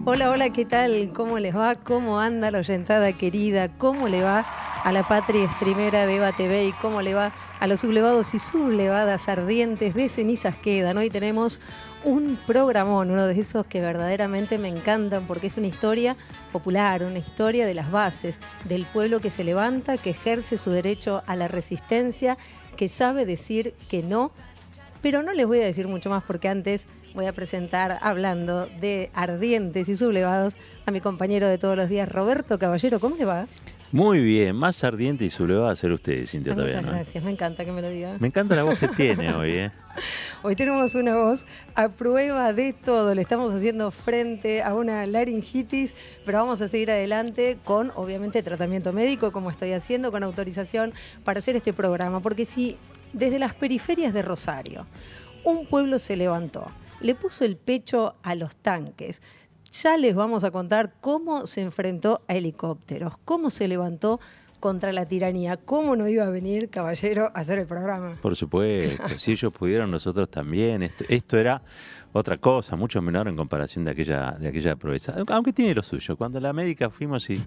Hola, hola, ¿qué tal? ¿Cómo les va? ¿Cómo anda la oyentada querida? ¿Cómo le va a la patria streamera de Eva TV? ¿Y cómo le va a los sublevados y sublevadas ardientes de cenizas quedan? Hoy tenemos un programón, uno de esos que verdaderamente me encantan porque es una historia popular, una historia de las bases, del pueblo que se levanta, que ejerce su derecho a la resistencia, que sabe decir que no. Pero no les voy a decir mucho más porque antes voy a presentar, hablando de ardientes y sublevados, a mi compañero de todos los días, Roberto Caballero. ¿Cómo le va? Muy bien, más ardiente y sublevado a ser usted, Cintia, Muchas todavía, ¿no? gracias, me encanta que me lo diga. Me encanta la voz que tiene hoy, ¿eh? Hoy tenemos una voz a prueba de todo. Le estamos haciendo frente a una laringitis, pero vamos a seguir adelante con, obviamente, tratamiento médico, como estoy haciendo, con autorización para hacer este programa. Porque si desde las periferias de Rosario un pueblo se levantó, le puso el pecho a los tanques, ya les vamos a contar cómo se enfrentó a helicópteros, cómo se levantó contra la tiranía. ¿Cómo no iba a venir, Caballero, a hacer el programa? Por supuesto, si ellos pudieron, nosotros también. Esto era otra cosa, mucho menor en comparación de aquella proeza. Aunque tiene lo suyo. Cuando la médica fuimos y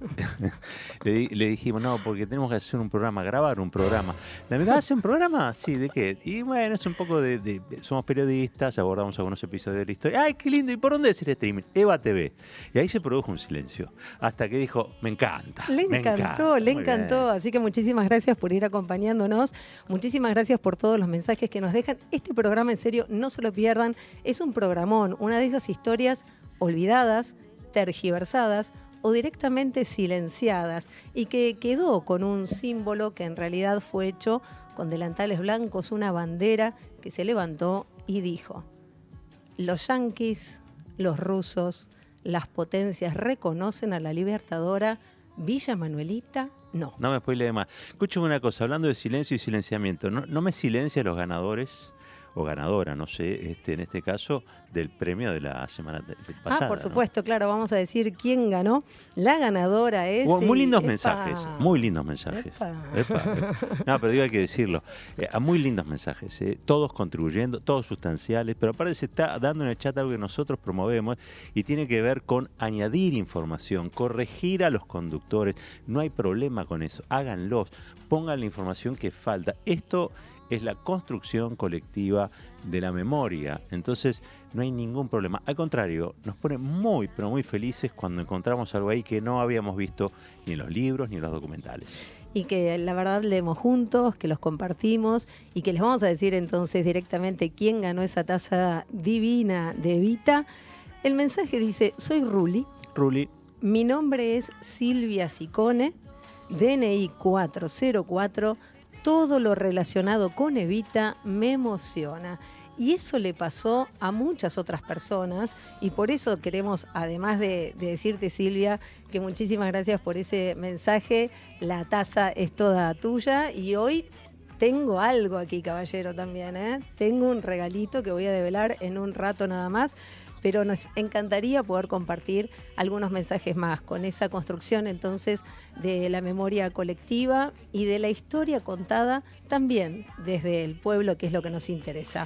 le dijimos, no, porque tenemos que hacer un programa, grabar un programa. La médica, ¿hace un programa? Sí, ¿de qué? Y bueno, es un poco somos periodistas, abordamos algunos episodios de la historia. ¡Ay, qué lindo! ¿Y por dónde es el streaming? Eva TV. Y ahí se produjo un silencio. Hasta que dijo, me encanta. Le encantó, le encantó. Así que muchísimas gracias por ir acompañándonos. Muchísimas gracias por todos los mensajes que nos dejan. Este programa, en serio, no se lo pierdan. Es un programón, una de esas historias olvidadas, tergiversadas o directamente silenciadas y que quedó con un símbolo que en realidad fue hecho con delantales blancos, una bandera que se levantó y dijo: los yanquis, los rusos, las potencias reconocen a la libertadora Villa Manuelita. No. No me spoilee más. Escúchame una cosa, hablando de silencio y silenciamiento, no me silencia los ganadores o ganadora, no sé, en este caso, del premio de la semana pasada. Por supuesto, ¿no? Claro, vamos a decir quién ganó. La ganadora es... Muy lindos mensajes, muy lindos mensajes. Epa. No, pero digo, hay que decirlo. Muy lindos mensajes, todos contribuyendo, todos sustanciales, pero aparte se está dando en el chat algo que nosotros promovemos y tiene que ver con añadir información, corregir a los conductores. No hay problema con eso, háganlos, pongan la información que falta. Esto es la construcción colectiva de la memoria. Entonces, no hay ningún problema. Al contrario, nos pone muy, pero muy felices cuando encontramos algo ahí que no habíamos visto ni en los libros ni en los documentales. Y que la verdad leemos juntos, que los compartimos y que les vamos a decir entonces directamente quién ganó esa taza divina de Evita. El mensaje dice: soy Ruli. Mi nombre es Silvia Sicone, DNI 404. Todo lo relacionado con Evita me emociona. Y eso le pasó a muchas otras personas y por eso queremos, además de decirte, Silvia, que muchísimas gracias por ese mensaje. La taza es toda tuya y hoy tengo algo aquí, caballero, también, ¿eh? Tengo un regalito que voy a develar en un rato nada más. Pero nos encantaría poder compartir algunos mensajes más con esa construcción entonces de la memoria colectiva y de la historia contada también desde el pueblo, que es lo que nos interesa.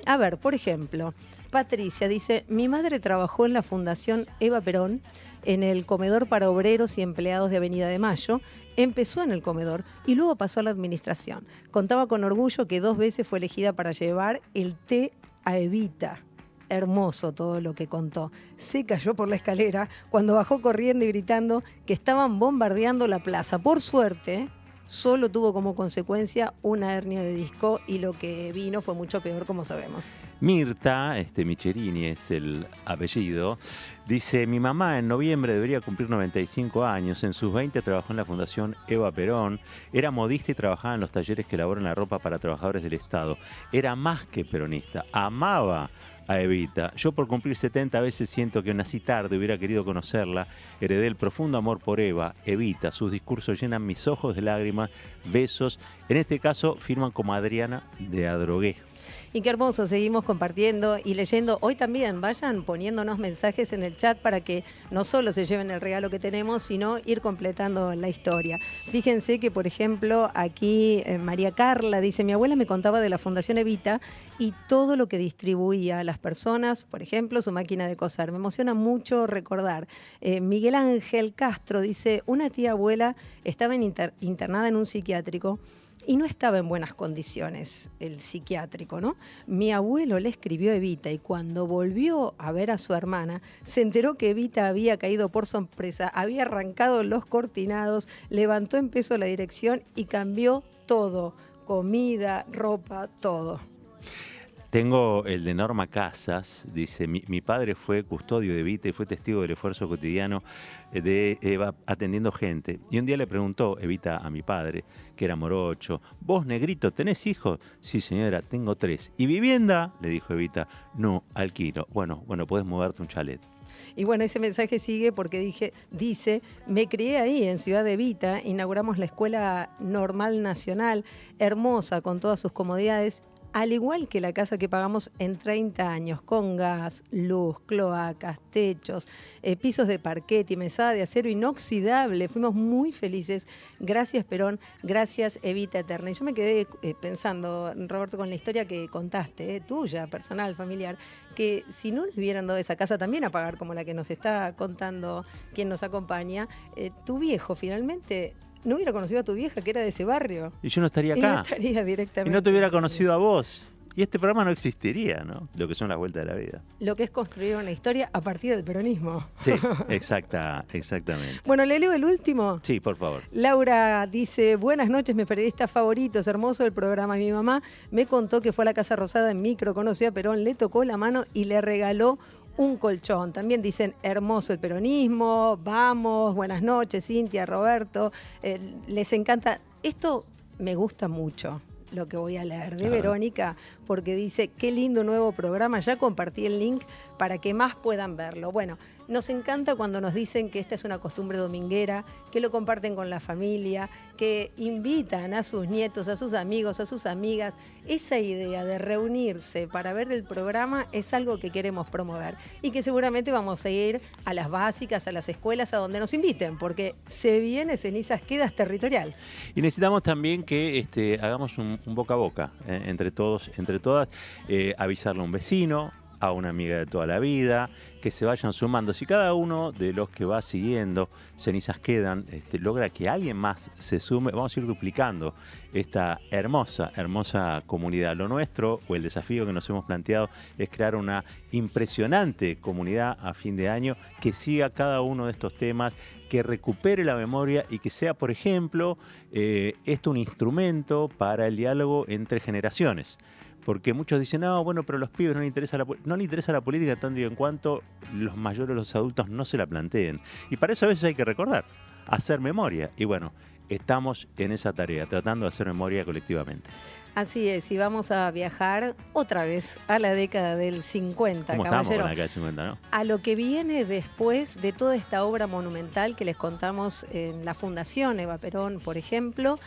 A ver, por ejemplo, Patricia dice: mi madre trabajó en la Fundación Eva Perón, en el comedor para obreros y empleados de Avenida de Mayo. Empezó en el comedor y luego pasó a la administración. Contaba con orgullo que 2 veces fue elegida para llevar el té a Evita. Hermoso todo lo que contó. Se cayó por la escalera cuando bajó corriendo y gritando que estaban bombardeando la plaza. Por suerte, solo tuvo como consecuencia una hernia de disco y lo que vino fue mucho peor, como sabemos. Mirta, Micherini es el apellido, dice: mi mamá en noviembre debería cumplir 95 años. En sus 20 trabajó en la Fundación Eva Perón. Era modista y trabajaba en los talleres que elaboran la ropa para trabajadores del Estado. Era más que peronista. Amaba a Evita. Yo, por cumplir 70 veces, siento que nací tarde, hubiera querido conocerla. Heredé el profundo amor por Eva, Evita. Sus discursos llenan mis ojos de lágrimas. Besos. En este caso firman como Adriana de Adrogué. Y qué hermoso, seguimos compartiendo y leyendo. Hoy también vayan poniéndonos mensajes en el chat para que no solo se lleven el regalo que tenemos, sino ir completando la historia. Fíjense que, por ejemplo, aquí María Carla dice, mi abuela me contaba de la Fundación Evita y todo lo que distribuía a las personas, por ejemplo, su máquina de coser. Me emociona mucho recordar. Miguel Ángel Castro dice, una tía abuela estaba internada en un psiquiátrico y no estaba en buenas condiciones el psiquiátrico, ¿no? Mi abuelo le escribió a Evita y cuando volvió a ver a su hermana, se enteró que Evita había caído por sorpresa, había arrancado los cortinados, levantó en peso la dirección y cambió todo, comida, ropa, todo. Tengo el de Norma Casas, dice, mi padre fue custodio de Evita y fue testigo del esfuerzo cotidiano de Eva atendiendo gente. Y un día le preguntó Evita a mi padre, que era morocho, ¿vos, negrito, tenés hijos? Sí, señora, tengo 3. ¿Y vivienda? Le dijo Evita, no, alquilo. Bueno, podés moverte un chalet. Y bueno, ese mensaje sigue porque dice, me crié ahí en Ciudad de Evita, inauguramos la Escuela Normal Nacional, hermosa con todas sus comodidades, al igual que la casa que pagamos en 30 años, con gas, luz, cloacas, techos, pisos de parquet y mesada de acero inoxidable. Fuimos muy felices. Gracias, Perón. Gracias, Evita Eterna. Y yo me quedé pensando, Roberto, con la historia que contaste, tuya, personal, familiar, que si no le hubieran dado esa casa también a pagar, como la que nos está contando quien nos acompaña, tu viejo finalmente no hubiera conocido a tu vieja, que era de ese barrio. Y yo no estaría acá. Y no estaría directamente. Y no te hubiera conocido a vos. Y este programa no existiría, ¿no? Lo que son las vueltas de la vida. Lo que es construir una historia a partir del peronismo. Sí, exactamente. Bueno, ¿le leo el último? Sí, por favor. Laura dice, buenas noches, mis periodistas favoritos, hermoso el programa. Mi mamá me contó que fue a la Casa Rosada en micro, conoció a Perón, le tocó la mano y le regaló un colchón. También dicen, hermoso el peronismo, vamos, buenas noches, Cintia, Roberto. Les encanta. Esto me gusta mucho, lo que voy a leer de Verónica, porque dice, qué lindo nuevo programa, ya compartí el link para que más puedan verlo. Bueno, nos encanta cuando nos dicen que esta es una costumbre dominguera, que lo comparten con la familia, que invitan a sus nietos, a sus amigos, a sus amigas. Esa idea de reunirse para ver el programa es algo que queremos promover y que seguramente vamos a ir a las básicas, a las escuelas, a donde nos inviten, porque se viene Cenizas Quedas territorial. Y necesitamos también que hagamos un boca a boca entre todos, entre todas, avisarle a un vecino, a una amiga de toda la vida, que se vayan sumando. Si cada uno de los que va siguiendo Cenizas Quedan logra que alguien más se sume, vamos a ir duplicando esta hermosa comunidad. Lo nuestro, o el desafío que nos hemos planteado, es crear una impresionante comunidad a fin de año que siga cada uno de estos temas, que recupere la memoria y que sea, por ejemplo, esto un instrumento para el diálogo entre generaciones. Porque muchos dicen, no, bueno, pero a los pibes no les interesa la política tanto y en cuanto los mayores, los adultos, no se la planteen. Y para eso a veces hay que recordar, hacer memoria. Y bueno, estamos en esa tarea, tratando de hacer memoria colectivamente. Así es, y vamos a viajar otra vez a la década del 50, ¿Cómo caballero? estamos con la década del 50, no? A lo que viene después de toda esta obra monumental que les contamos en la Fundación Eva Perón, por ejemplo,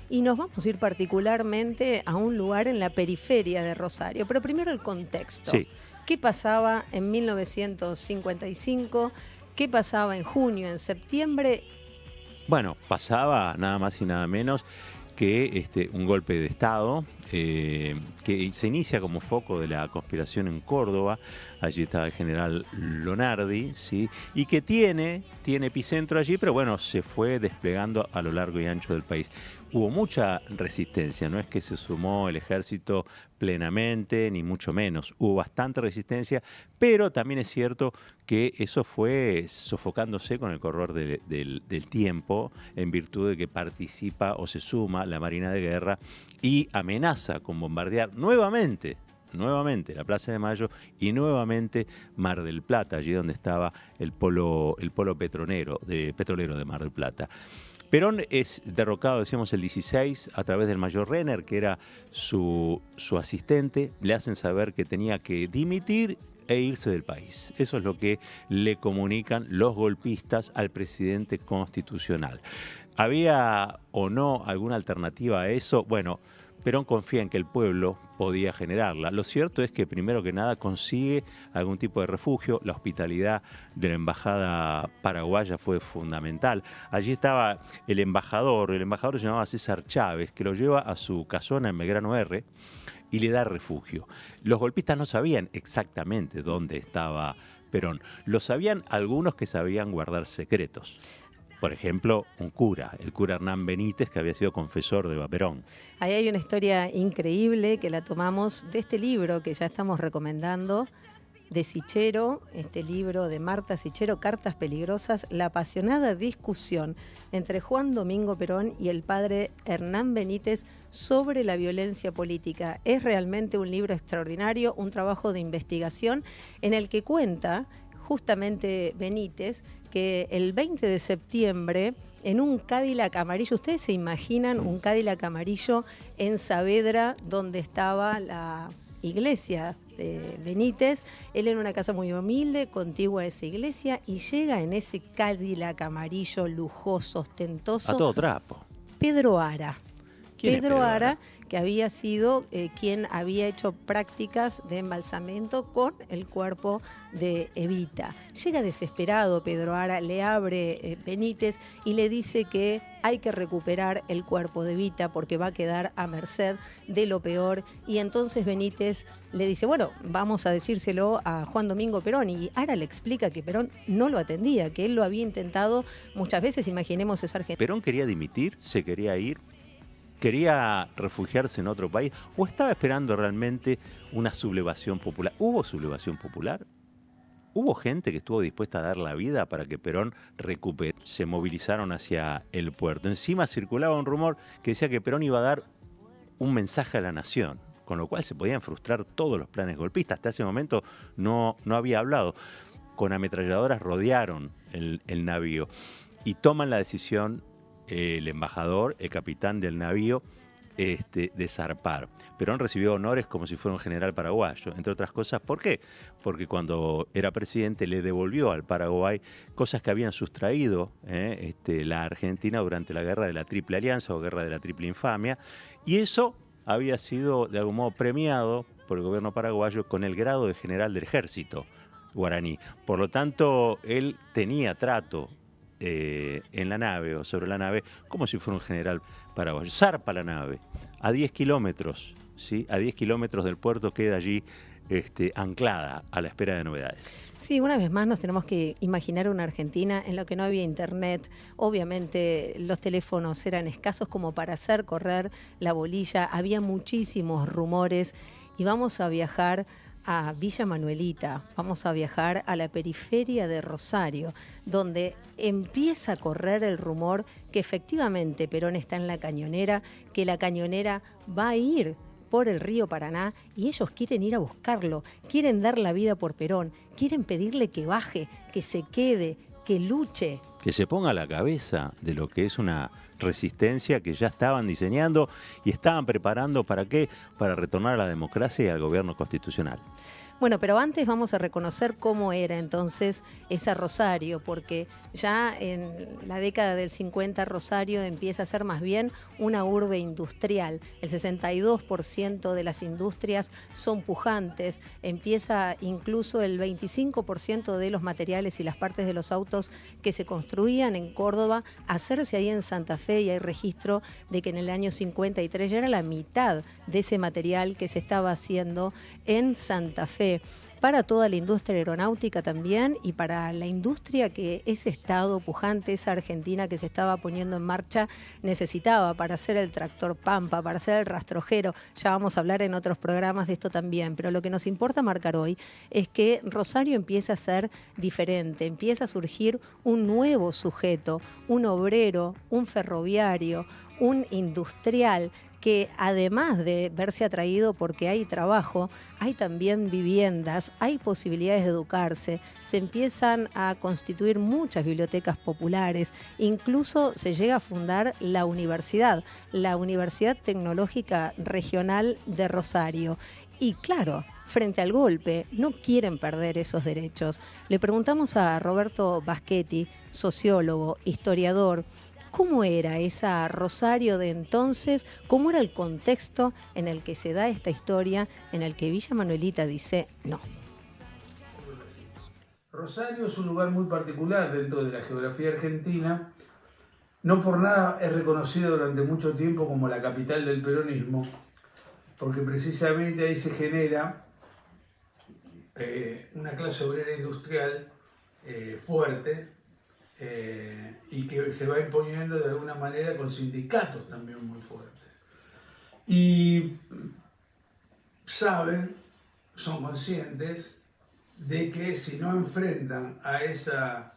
y nos vamos a ir particularmente a un lugar en la periferia de Rosario. Pero primero el contexto. Sí. ¿Qué pasaba en 1955? ¿Qué pasaba en junio, en septiembre? Bueno, pasaba nada más y nada menos que un golpe de Estado que se inicia como foco de la conspiración en Córdoba. Allí estaba el general Lonardi, ¿sí? Y que tiene epicentro allí, pero bueno, se fue desplegando a lo largo y ancho del país. Hubo mucha resistencia, no es que se sumó el ejército plenamente, ni mucho menos. Hubo bastante resistencia, pero también es cierto que eso fue sofocándose con el correr del tiempo, en virtud de que participa o se suma la Marina de Guerra y amenaza con bombardear nuevamente la Plaza de Mayo y nuevamente Mar del Plata, allí donde estaba el polo petrolero de Mar del Plata. Perón es derrocado, decíamos, el 16 a través del mayor Renner, que era su asistente. Le hacen saber que tenía que dimitir e irse del país. Eso es lo que le comunican los golpistas al presidente constitucional. ¿Había o no alguna alternativa a eso? Bueno, Perón confía en que el pueblo podía generarla. Lo cierto es que primero que nada consigue algún tipo de refugio. La hospitalidad de la embajada paraguaya fue fundamental. Allí estaba el embajador se llamaba César Chávez, que lo lleva a su casona en Belgrano R y le da refugio. Los golpistas no sabían exactamente dónde estaba Perón. Lo sabían algunos que sabían guardar secretos. Por ejemplo, un cura, el cura Hernán Benítez, que había sido confesor de Perón. Ahí hay una historia increíble que la tomamos de este libro que ya estamos recomendando, de Sichero, este libro de Marta Sichero, Cartas Peligrosas, la apasionada discusión entre Juan Domingo Perón y el padre Hernán Benítez sobre la violencia política. Es realmente un libro extraordinario, un trabajo de investigación en el que cuenta justamente Benítez que el 20 de septiembre en un Cadillac amarillo, ¿ustedes se imaginan un Cadillac amarillo en Saavedra donde estaba la iglesia de Benítez? Él en una casa muy humilde, contigua a esa iglesia, y llega en ese Cadillac amarillo, lujoso, ostentoso. A todo trapo. Pedro Ara. Pedro Ara, que había sido quien había hecho prácticas de embalsamiento con el cuerpo de Evita. Llega desesperado Pedro Ara, le abre Benítez y le dice que hay que recuperar el cuerpo de Evita porque va a quedar a merced de lo peor. Y entonces Benítez le dice, bueno, vamos a decírselo a Juan Domingo Perón. Y Ara le explica que Perón no lo atendía, que él lo había intentado muchas veces. Imaginemos esa Argentina. Perón quería dimitir, se quería ir. ¿Quería refugiarse en otro país o estaba esperando realmente una sublevación popular? ¿Hubo sublevación popular? ¿Hubo gente que estuvo dispuesta a dar la vida para que Perón recupere? Se movilizaron hacia el puerto. Encima circulaba un rumor que decía que Perón iba a dar un mensaje a la nación, con lo cual se podían frustrar todos los planes golpistas. Hasta ese momento no había hablado. Con ametralladoras rodearon el navío y toman la decisión el embajador, el capitán del navío, de zarpar. Perón recibió honores como si fuera un general paraguayo, entre otras cosas. ¿Por qué? Porque cuando era presidente le devolvió al Paraguay cosas que habían sustraído la Argentina durante la guerra de la Triple Alianza o guerra de la Triple Infamia, y eso había sido de algún modo premiado por el gobierno paraguayo con el grado de general del ejército guaraní. Por lo tanto, él tenía trato en la nave o sobre la nave como si fuera un general paraguayo. Zarpa la nave a 10 kilómetros, ¿sí? A 10 kilómetros del puerto, queda allí anclada a la espera de novedades. Sí, una vez más nos tenemos que imaginar una Argentina en la que no había internet. Obviamente los teléfonos eran escasos como para hacer correr la bolilla. Había muchísimos rumores y vamos a viajar a Villa Manuelita, vamos a viajar a la periferia de Rosario, donde empieza a correr el rumor que efectivamente Perón está en la Cañonera, que la Cañonera va a ir por el río Paraná y ellos quieren ir a buscarlo, quieren dar la vida por Perón, quieren pedirle que baje, que se quede, que luche. Que se ponga a la cabeza de lo que es una resistencia que ya estaban diseñando y estaban preparando ¿para qué? Para retornar a la democracia y al gobierno constitucional. Bueno, pero antes vamos a reconocer cómo era entonces esa Rosario, porque ya en la década del 50 Rosario empieza a ser más bien una urbe industrial. El 62% de las industrias son pujantes, empieza incluso el 25% de los materiales y las partes de los autos que se construían en Córdoba a hacerse ahí en Santa Fe, y hay registro de que en el año 53 ya era la mitad de ese material que se estaba haciendo en Santa Fe. Para toda la industria aeronáutica también y para la industria que ese estado pujante, esa Argentina que se estaba poniendo en marcha, necesitaba para hacer el tractor Pampa, para hacer el rastrojero. Ya vamos a hablar en otros programas de esto también, pero lo que nos importa marcar hoy es que Rosario empieza a ser diferente, empieza a surgir un nuevo sujeto, un obrero, un ferroviario, un industrial, que además de verse atraído porque hay trabajo, hay también viviendas, hay posibilidades de educarse, se empiezan a constituir muchas bibliotecas populares, incluso se llega a fundar la Universidad Tecnológica Regional de Rosario. Y claro, frente al golpe, no quieren perder esos derechos. Le preguntamos a Roberto Baschetti, sociólogo, historiador, ¿Cómo era esa Rosario de entonces? ¿Cómo era el contexto en el que se da esta historia, en el que Villa Manuelita dice no? Rosario es un lugar muy particular dentro de la geografía argentina. No por nada es reconocido durante mucho tiempo como la capital del peronismo, porque precisamente ahí se genera una clase obrera industrial fuerte y que se va imponiendo de alguna manera con sindicatos también muy fuertes. Y saben, son conscientes de que si no enfrentan a esa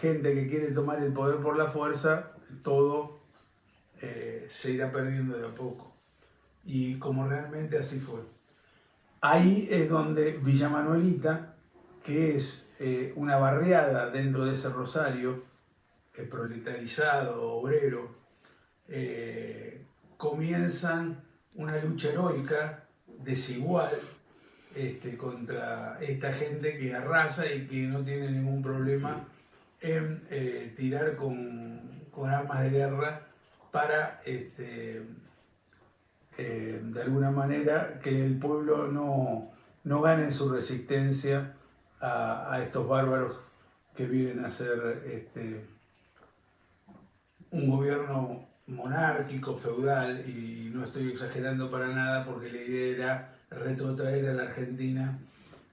gente que quiere tomar el poder por la fuerza, todo se irá perdiendo de a poco. Y como realmente así fue. Ahí es donde Villa Manuelita, que es una barriada dentro de ese Rosario, proletarizado, obrero, comienzan una lucha heroica, desigual, contra esta gente que arrasa y que no tiene ningún problema en tirar con armas de guerra para, de alguna manera, que el pueblo no gane en su resistencia a estos bárbaros que vienen a hacer un gobierno monárquico, feudal, y no estoy exagerando para nada porque la idea era retrotraer a la Argentina,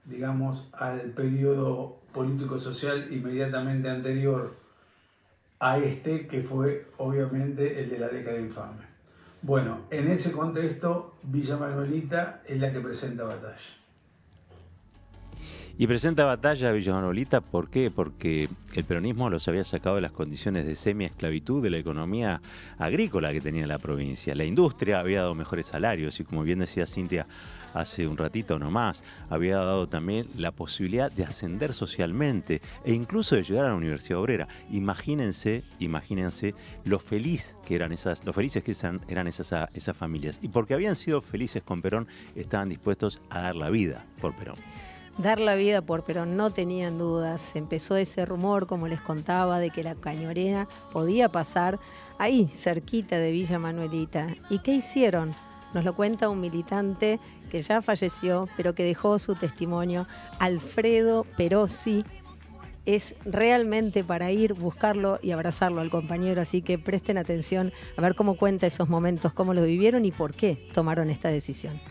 digamos, al periodo político-social inmediatamente anterior a que fue obviamente el de la década infame. Bueno, en ese contexto, Villa Manuelita es la que presenta batalla. Y presenta batalla a Villa Manuelita, ¿por qué? Porque el peronismo los había sacado de las condiciones de semi-esclavitud de la economía agrícola que tenía la provincia. La industria había dado mejores salarios y, como bien decía Cintia hace un ratito nomás, había dado también la posibilidad de ascender socialmente e incluso de llegar a la Universidad Obrera. Imagínense lo felices que eran esas familias. Y porque habían sido felices con Perón, estaban dispuestos a dar la vida por Perón. Dar la vida por Perón, no tenían dudas. Empezó ese rumor, como les contaba, de que la cañonera podía pasar ahí, cerquita de Villa Manuelita. ¿Y qué hicieron? Nos lo cuenta un militante que ya falleció, pero que dejó su testimonio, Alfredo Perossi. Es realmente para ir, buscarlo y abrazarlo al compañero, así que presten atención a ver cómo cuenta esos momentos, cómo lo vivieron y por qué tomaron esta decisión.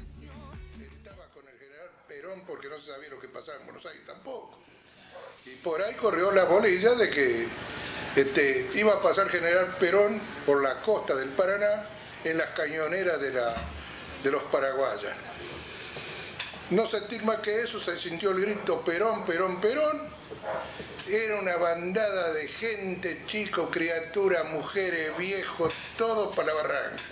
Porque no se sabía lo que pasaba en Buenos Aires tampoco. Y por ahí corrió la bolilla de que iba a pasar General Perón por la costa del Paraná en las cañoneras de los paraguayas. No sentir más que eso, se sintió el grito Perón, Perón, Perón. Era una bandada de gente, chicos, criaturas, mujeres, viejos, todos para la barranca.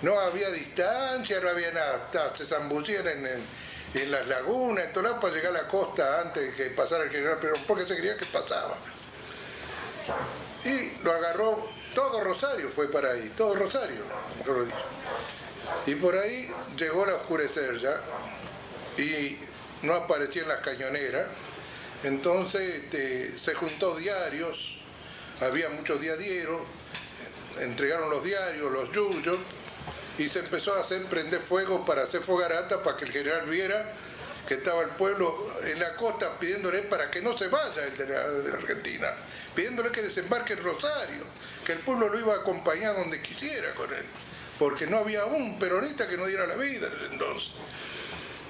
No había distancia, no había nada, se zambullían en las lagunas, en todo lado, para llegar a la costa antes de que pasara el General Perón, porque se creía que pasaba. Y lo agarró todo Rosario, fue para ahí, todo Rosario. Y por ahí llegó a oscurecer ya, y no aparecía en las cañoneras. Entonces se juntó diarios, había muchos diarieros, entregaron los diarios, los yuyos, y se empezó a prender fuego para hacer fogarata para que el general viera que estaba el pueblo en la costa pidiéndole para que no se vaya el de la Argentina, pidiéndole que desembarque en Rosario, que el pueblo lo iba a acompañar donde quisiera con él, porque no había un peronista que no diera la vida desde entonces.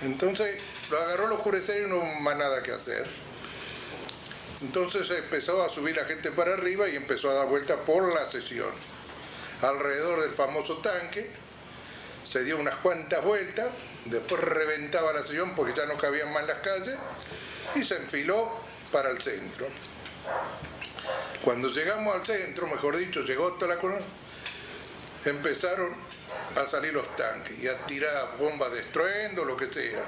Entonces lo agarró el oscurecer y no hubo más nada que hacer. Entonces empezó a subir la gente para arriba y empezó a dar vueltas por la sesión, alrededor del famoso tanque. Se dio unas cuantas vueltas, después reventaba la sesión porque ya no cabían más las calles y se enfiló para el centro. Cuando llegamos al centro, mejor dicho, llegó toda la columna, empezaron a salir los tanques y a tirar bombas de estruendo, lo que sea.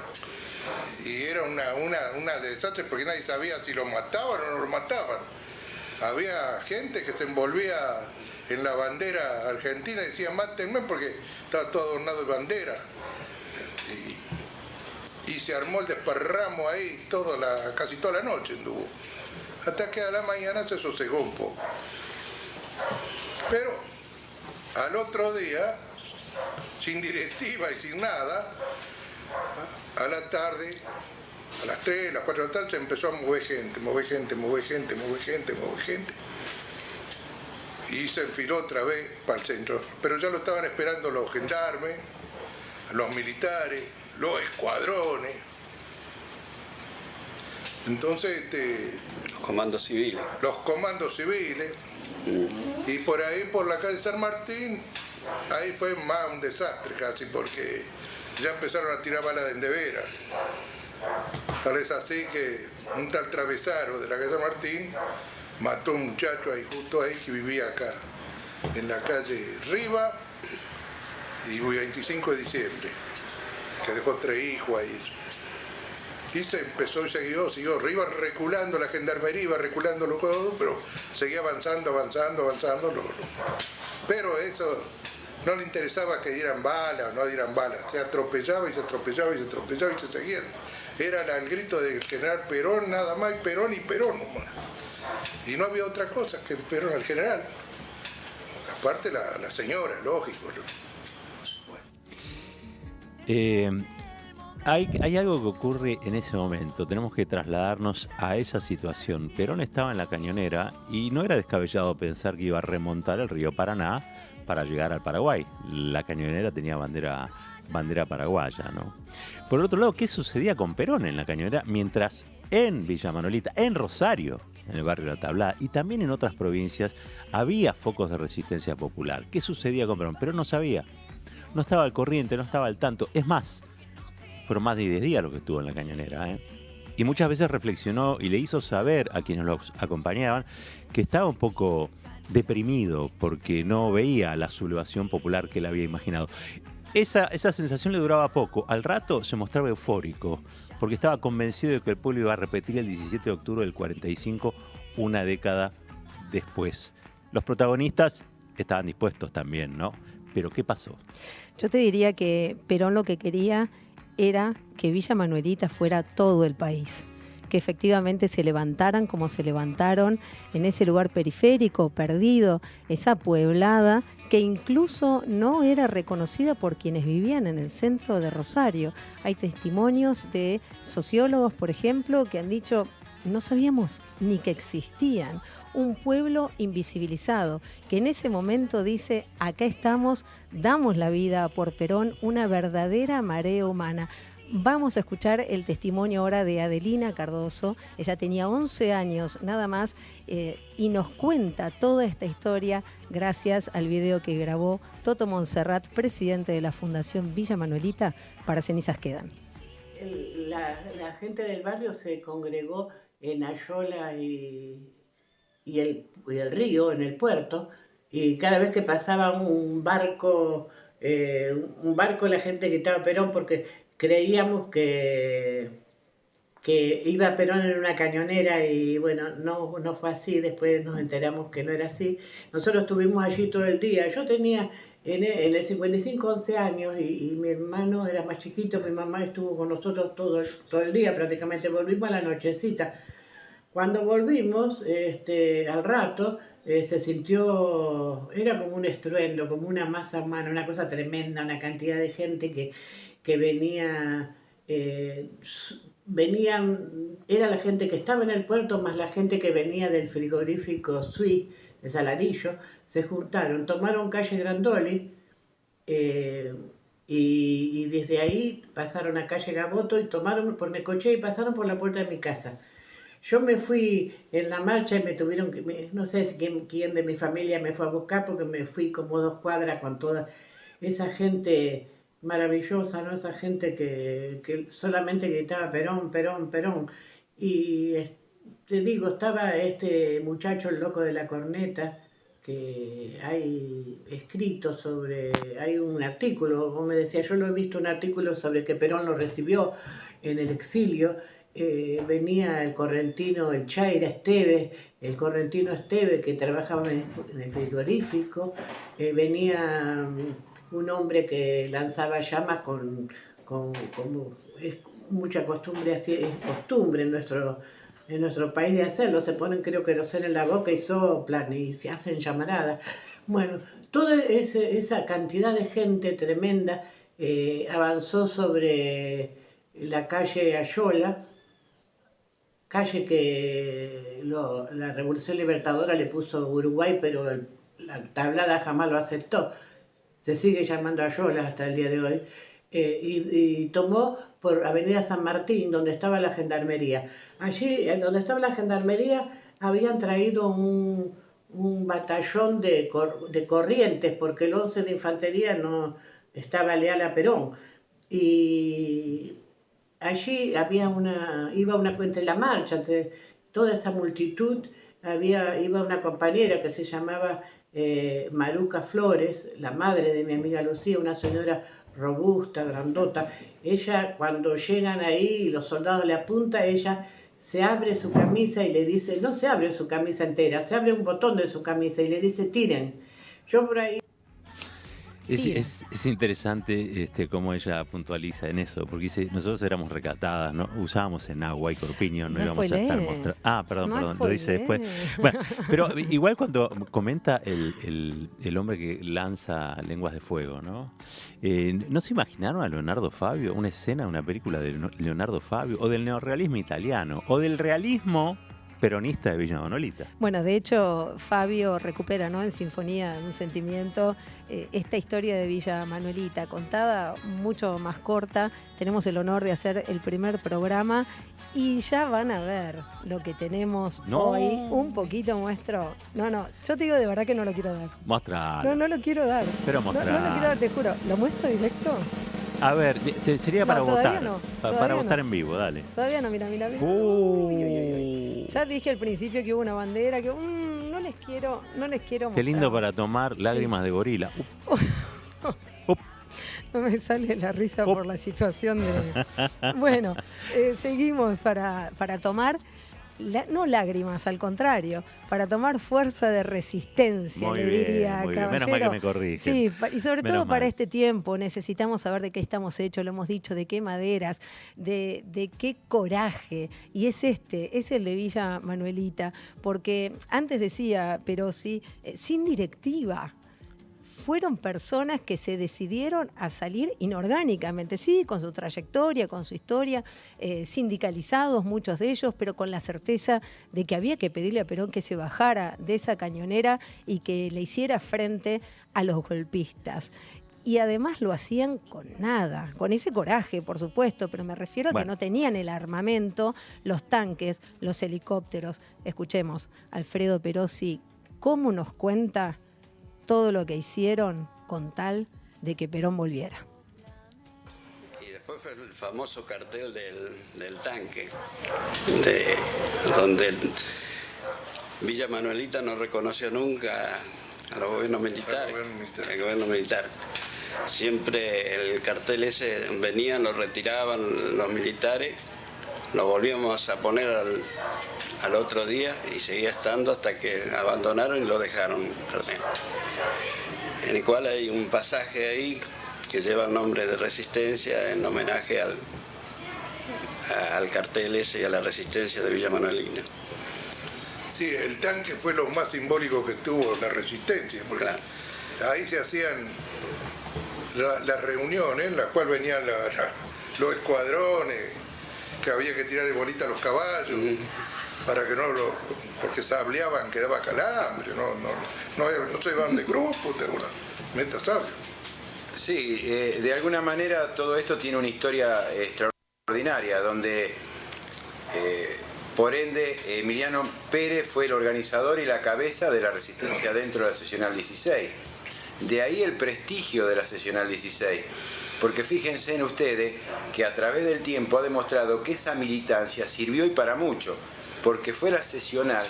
Y era una desastre porque nadie sabía si lo mataban o no lo mataban. Había gente que se envolvía en la bandera argentina y decía mátenme porque estaba todo adornado de bandera. Y se armó el desparramo ahí casi toda la noche anduvo. Hasta que a la mañana se sosegó un poco. Pero al otro día, sin directiva y sin nada, a la tarde, a las 3, las 4 de la tarde, se empezó a mover gente. Y se enfiló otra vez para el centro. Pero ya lo estaban esperando los gendarmes, los militares, los escuadrones. Entonces, los comandos civiles. Los comandos civiles. Y por ahí, por la calle San Martín, ahí fue más un desastre casi, porque ya empezaron a tirar balas de endevera. Tal es así que un tal Travesaro de la calle San Martín mató a un muchacho ahí, justo ahí, que vivía acá, en la calle Riva y 25 de diciembre, que dejó 3 hijos ahí. Y se empezó y siguió Riva reculando, la gendarmería iba reculando los juegos, pero seguía avanzando. Pero eso no le interesaba que dieran balas o no dieran balas, se atropellaba y se seguían. Era el grito del general Perón, nada más, Perón y Perón. Y no había otra cosa que Perón al general. Aparte la señora, lógico. Hay algo que ocurre en ese momento. Tenemos que trasladarnos a esa situación. Perón estaba en la Cañonera y no era descabellado pensar que iba a remontar el río Paraná para llegar al Paraguay. La Cañonera tenía bandera paraguaya, ¿no? Por el otro lado, ¿qué sucedía con Perón en la Cañonera? Mientras en Villa Manuelita, en Rosario, en el barrio La Tablada y también en otras provincias había focos de resistencia popular. ¿Qué sucedía con Perón? Perón no sabía, no estaba al corriente, no estaba al tanto. Es más, fueron más de 10 días lo que estuvo en la Cañonera, ¿eh? Y muchas veces reflexionó y le hizo saber a quienes lo acompañaban que estaba un poco deprimido porque no veía la sublevación popular que él había imaginado. Esa sensación le duraba poco. Al rato se mostraba eufórico porque estaba convencido de que el pueblo iba a repetir el 17 de octubre del 45, una década después. Los protagonistas estaban dispuestos también, ¿no? Pero ¿qué pasó? Yo te diría que Perón lo que quería era que Villa Manuelita fuera todo el país, que efectivamente se levantaran como se levantaron en ese lugar periférico, perdido, esa pueblada que incluso no era reconocida por quienes vivían en el centro de Rosario. Hay testimonios de sociólogos, por ejemplo, que han dicho: no sabíamos ni que existían. Un pueblo invisibilizado, que en ese momento dice: acá estamos, damos la vida por Perón, una verdadera marea humana. Vamos a escuchar el testimonio ahora de Adelina Cardoso. Ella tenía 11 años nada más y nos cuenta toda esta historia gracias al video que grabó Toto Monserrat, presidente de la Fundación Villa Manuelita, para Cenizas Quedan. La gente del barrio se congregó en Ayola y el río, en el puerto, y cada vez que pasaba un barco la gente gritaba Perón, porque creíamos que iba Perón en una cañonera y bueno, no fue así. Después nos enteramos que no era así. Nosotros estuvimos allí todo el día. Yo tenía en el 55 11 años y mi hermano era más chiquito. Mi mamá estuvo con nosotros todo el día prácticamente. Volvimos a la nochecita. Cuando volvimos, al rato, se sintió, era como un estruendo, como una masa humana, una cosa tremenda, una cantidad de gente que venía, era la gente que estaba en el puerto más la gente que venía del frigorífico Sui, de Saladillo, se juntaron, tomaron calle Grandoli y desde ahí pasaron a calle Gaboto y tomaron por Necochea y pasaron por la puerta de mi casa. Yo me fui en la marcha y me tuvieron que, no sé quién de mi familia me fue a buscar porque me fui como 2 cuadras con toda esa gente maravillosa, ¿no? Esa gente que solamente gritaba Perón, Perón, Perón. Y te digo, estaba este muchacho, el loco de la corneta, que hay escrito sobre, hay un artículo, como me decía, yo lo he visto, un artículo sobre que Perón lo recibió en el exilio. Venía el correntino, el Chaira Esteves, el correntino Esteves que trabajaba en el frigorífico, venía un hombre que lanzaba llamas con es mucha costumbre, así es costumbre en nuestro en nuestro país de hacerlo. Se ponen, creo, queroseno en la boca y soplan y se hacen llamaradas. Bueno, toda esa cantidad de gente tremenda avanzó sobre la calle Ayola, calle que la Revolución Libertadora le puso Uruguay, pero la tablada jamás lo aceptó. Se sigue llamando Ayola hasta el día de hoy. Y tomó por Avenida San Martín, donde estaba la gendarmería. Allí, donde estaba la gendarmería, habían traído un batallón de Corrientes, porque el 11 de Infantería no estaba leal a Perón. Y allí iba entre la marcha, entre toda esa multitud, iba una compañera que se llamaba Maruca Flores, la madre de mi amiga Lucía, una señora robusta, grandota. Ella, cuando llegan ahí y los soldados le apuntan, ella se abre su camisa y le dice, no se abre su camisa entera, se abre un botón de su camisa y le dice, tiren. Yo por ahí... Es interesante cómo ella puntualiza en eso, porque dice, nosotros éramos recatadas, ¿no? Usábamos enagua y corpiño, no íbamos a estar mostrando. Ah, perdón, lo dice después. Bueno, pero igual cuando comenta el hombre que lanza lenguas de fuego, ¿no? ¿No se imaginaron a Leonardo Fabio, una escena de una película de Leonardo Fabio, o del neorrealismo italiano, o del realismo peronista de Villa Manuelita? Bueno, de hecho, Fabio recupera, ¿no?, en Sinfonía de un Sentimiento, esta historia de Villa Manuelita, contada mucho más corta. Tenemos el honor de hacer el primer programa y ya van a ver lo que tenemos hoy. Un poquito muestro. No, yo te digo de verdad que no lo quiero dar. Mostralo. No lo quiero dar. Pero mostralo. No lo quiero dar, te juro. ¿Lo muestro directo? A ver, sería para votar. No, para votar en vivo, dale. Todavía no, mira. Ya dije al principio que hubo una bandera, que no les quiero mostrar. Qué lindo para tomar lágrimas de gorila. No me sale la risa por la situación de... Bueno, seguimos para tomar... no lágrimas, al contrario, para tomar fuerza de resistencia, muy le bien, diría muy caballero. Bien. Menos mal que me corrigen. Sí, y sobre Menos todo mal. para este tiempo necesitamos saber de qué estamos hechos, lo hemos dicho, de qué maderas, de qué coraje. Y es el de Villa Manuelita, porque antes decía Perosi, sin directiva. Fueron personas que se decidieron a salir inorgánicamente, sí, con su trayectoria, con su historia, sindicalizados muchos de ellos, pero con la certeza de que había que pedirle a Perón que se bajara de esa cañonera y que le hiciera frente a los golpistas. Y además lo hacían con nada, con ese coraje, por supuesto, pero me refiero a que no tenían el armamento, los tanques, los helicópteros. Escuchemos, Alfredo Perosi, cómo nos cuenta todo lo que hicieron con tal de que Perón volviera. Y después fue el famoso cartel del tanque, donde Villa Manuelita no reconoció nunca a los gobiernos militares, al gobierno militar. Siempre el cartel ese venían, lo retiraban los militares, lo volvíamos a poner al otro día y seguía estando hasta que abandonaron y lo dejaron. En el cual hay un pasaje ahí que lleva el nombre de Resistencia en homenaje al cartel ese y a la resistencia de Villa Manuelita. Sí, el tanque fue lo más simbólico que tuvo la resistencia, porque ahí se hacían las reuniones en las cuales venían los escuadrones, que había que tirar de bolita a los caballos, para que porque sableaban, que daba calambre, no se iban de grupo, te acuerdas, meta sabio. Sí, de alguna manera todo esto tiene una historia extraordinaria, donde por ende Emiliano Pérez fue el organizador y la cabeza de la resistencia dentro de la Seccional 16. De ahí el prestigio de la Seccional 16. Porque fíjense en ustedes que a través del tiempo ha demostrado que esa militancia sirvió y para mucho, porque fue la seccional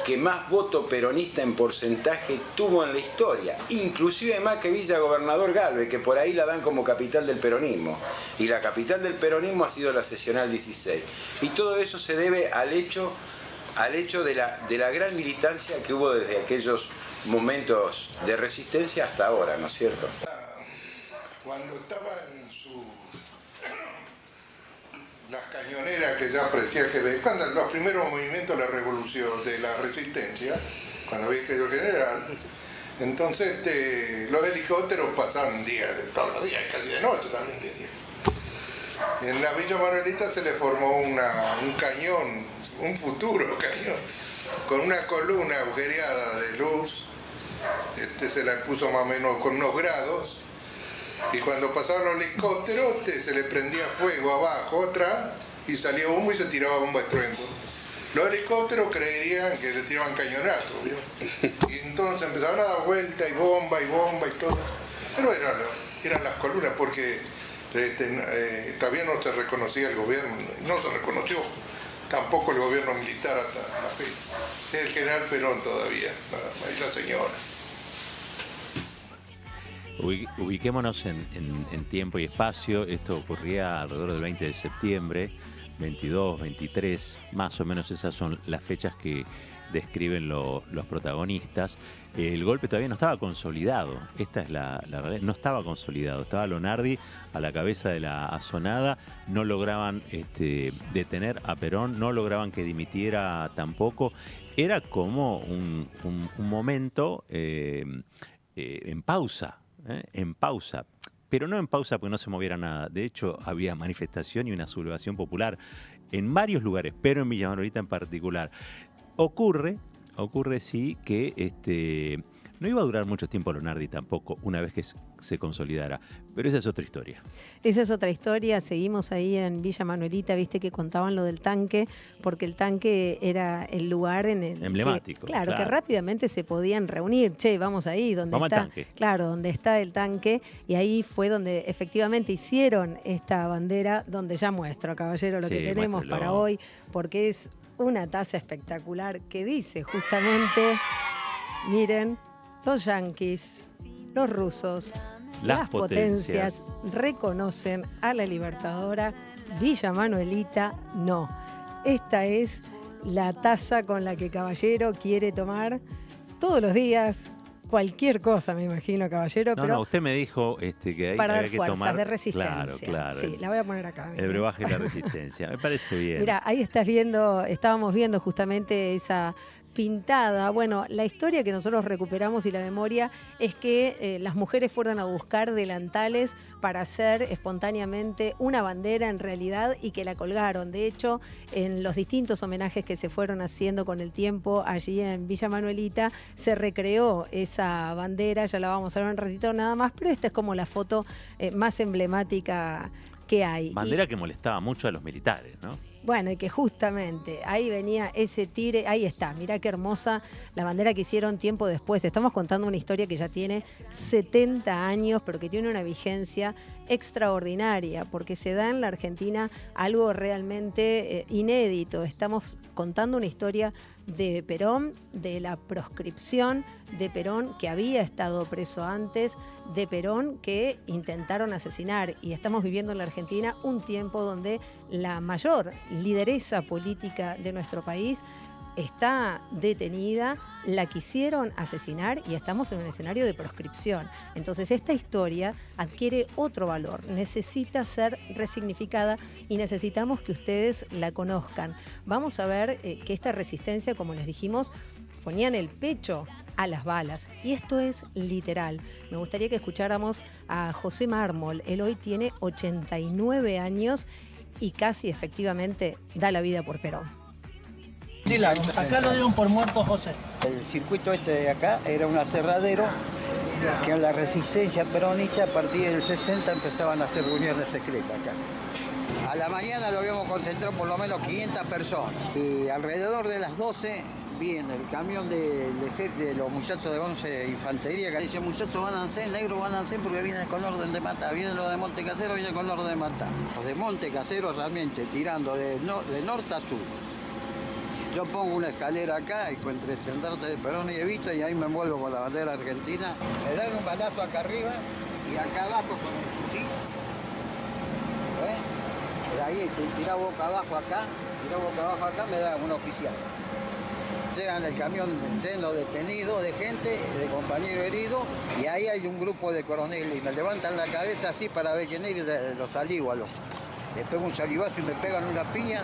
que más voto peronista en porcentaje tuvo en la historia, inclusive más que Villa Gobernador Galvez, que por ahí la dan como capital del peronismo. Y la capital del peronismo ha sido la seccional 16. Y todo eso se debe al hecho de la gran militancia que hubo desde aquellos momentos de resistencia hasta ahora, ¿no es cierto? Cuando estaba en su las cañoneras que ya parecía que... Cuando los primeros movimientos de la revolución, de la resistencia, cuando había caído el general, entonces los helicópteros pasaban días, todos los días, casi de noche también de día. En la Villa Manuelita se le formó un cañón, un futuro cañón, con una columna agujereada de luz. Se la puso más o menos con unos grados, y cuando pasaban los helicópteros se le prendía fuego abajo, atrás, y salía humo y se tiraba bomba de estruendo. Los helicópteros creerían que le tiraban cañonazos, ¿vio? Y entonces empezaban a dar vuelta y bomba y todo. Pero eran las columnas, porque todavía no se reconocía el gobierno, no se reconoció tampoco el gobierno militar hasta la fecha. El general Perón todavía, ahí la señora. Ubiquémonos en tiempo y espacio. Esto ocurría alrededor del 20 de septiembre, 22, 23, más o menos esas son las fechas que describen los protagonistas. El golpe todavía no estaba consolidado, esta es la realidad, no estaba consolidado. Estaba Lonardi a la cabeza de la asonada, no lograban detener a Perón, no lograban que dimitiera tampoco. Era como un momento en pausa. Pero no en pausa porque no se moviera nada. De hecho, había manifestación y una sublevación popular en varios lugares, pero en Villa Manuelita en particular. Ocurre sí que no iba a durar mucho tiempo Lonardi tampoco, una vez que se consolidara. Pero esa es otra historia. Esa es otra historia. Seguimos ahí en Villa Manuelita, viste que contaban lo del tanque, porque el tanque era el lugar en el emblemático. Claro, que rápidamente se podían reunir. Che, vamos ahí, donde vamos está. Al tanque. Claro, donde está el tanque. Y ahí fue donde efectivamente hicieron esta bandera, donde ya muestro, caballero, lo que tenemos muéstrelo para hoy, porque es una taza espectacular que dice justamente, miren, los yanquis, los rusos, las potencias reconocen a la libertadora. Villa Manuelita no. Esta es la taza con la que Caballero quiere tomar todos los días cualquier cosa, me imagino, Caballero. No, pero no, usted me dijo que para había dar que fuerzas tomar de resistencia. Claro. Sí, la voy a poner acá. El brebaje de la resistencia. Me parece bien. Mira, ahí estábamos viendo justamente esa pintada. Bueno, la historia que nosotros recuperamos y la memoria es que las mujeres fueron a buscar delantales para hacer espontáneamente una bandera en realidad y que la colgaron. De hecho, en los distintos homenajes que se fueron haciendo con el tiempo allí en Villa Manuelita, se recreó esa bandera, ya la vamos a ver un ratito nada más, pero esta es como la foto más emblemática que hay. Bandera que molestaba mucho a los militares, ¿no? Bueno, y que justamente ahí venía ese tire, ahí está, mirá qué hermosa la bandera que hicieron tiempo después. Estamos contando una historia que ya tiene 70 años, pero que tiene una vigencia extraordinaria, porque se da en la Argentina algo realmente inédito. Estamos contando una historia de Perón, de la proscripción, de Perón que había estado preso antes, de Perón que intentaron asesinar, y estamos viviendo en la Argentina un tiempo donde la mayor lideresa política de nuestro país está detenida, la quisieron asesinar y estamos en un escenario de proscripción. Entonces esta historia adquiere otro valor, necesita ser resignificada y necesitamos que ustedes la conozcan. Vamos a ver que esta resistencia, como les dijimos, ponían el pecho a las balas, y esto es literal. Me gustaría que escucháramos a José Mármol. Él hoy tiene 89 años y casi efectivamente da la vida por Perón. Acá lo dieron por muerto, José. El circuito este de acá era un aserradero que en la resistencia peronista a partir del 60 empezaban a hacer reuniones secretas acá. A la mañana lo habíamos concentrado por lo menos 500 personas y alrededor de las 12 viene el camión de los muchachos de 11 Infantería que dice: muchachos, váyanse, negro, váyanse porque vienen con orden de matar. Vienen los de Monte Casero, vienen con orden de matar. Los de Monte Casero realmente tirando de norte a sur. Yo pongo una escalera acá y entre estandarte de Perón y Evita, y ahí me envuelvo con la bandera argentina. Me dan un balazo acá arriba y acá abajo con el fusil. ¿Ves? Ahí tira boca abajo acá, me da un oficial. Llegan el camión lleno detenido de gente, de compañeros heridos, y ahí hay un grupo de coroneles y me levantan la cabeza así para ver quién es y los aligo a los. le pego un salivazo y me pegan una piña.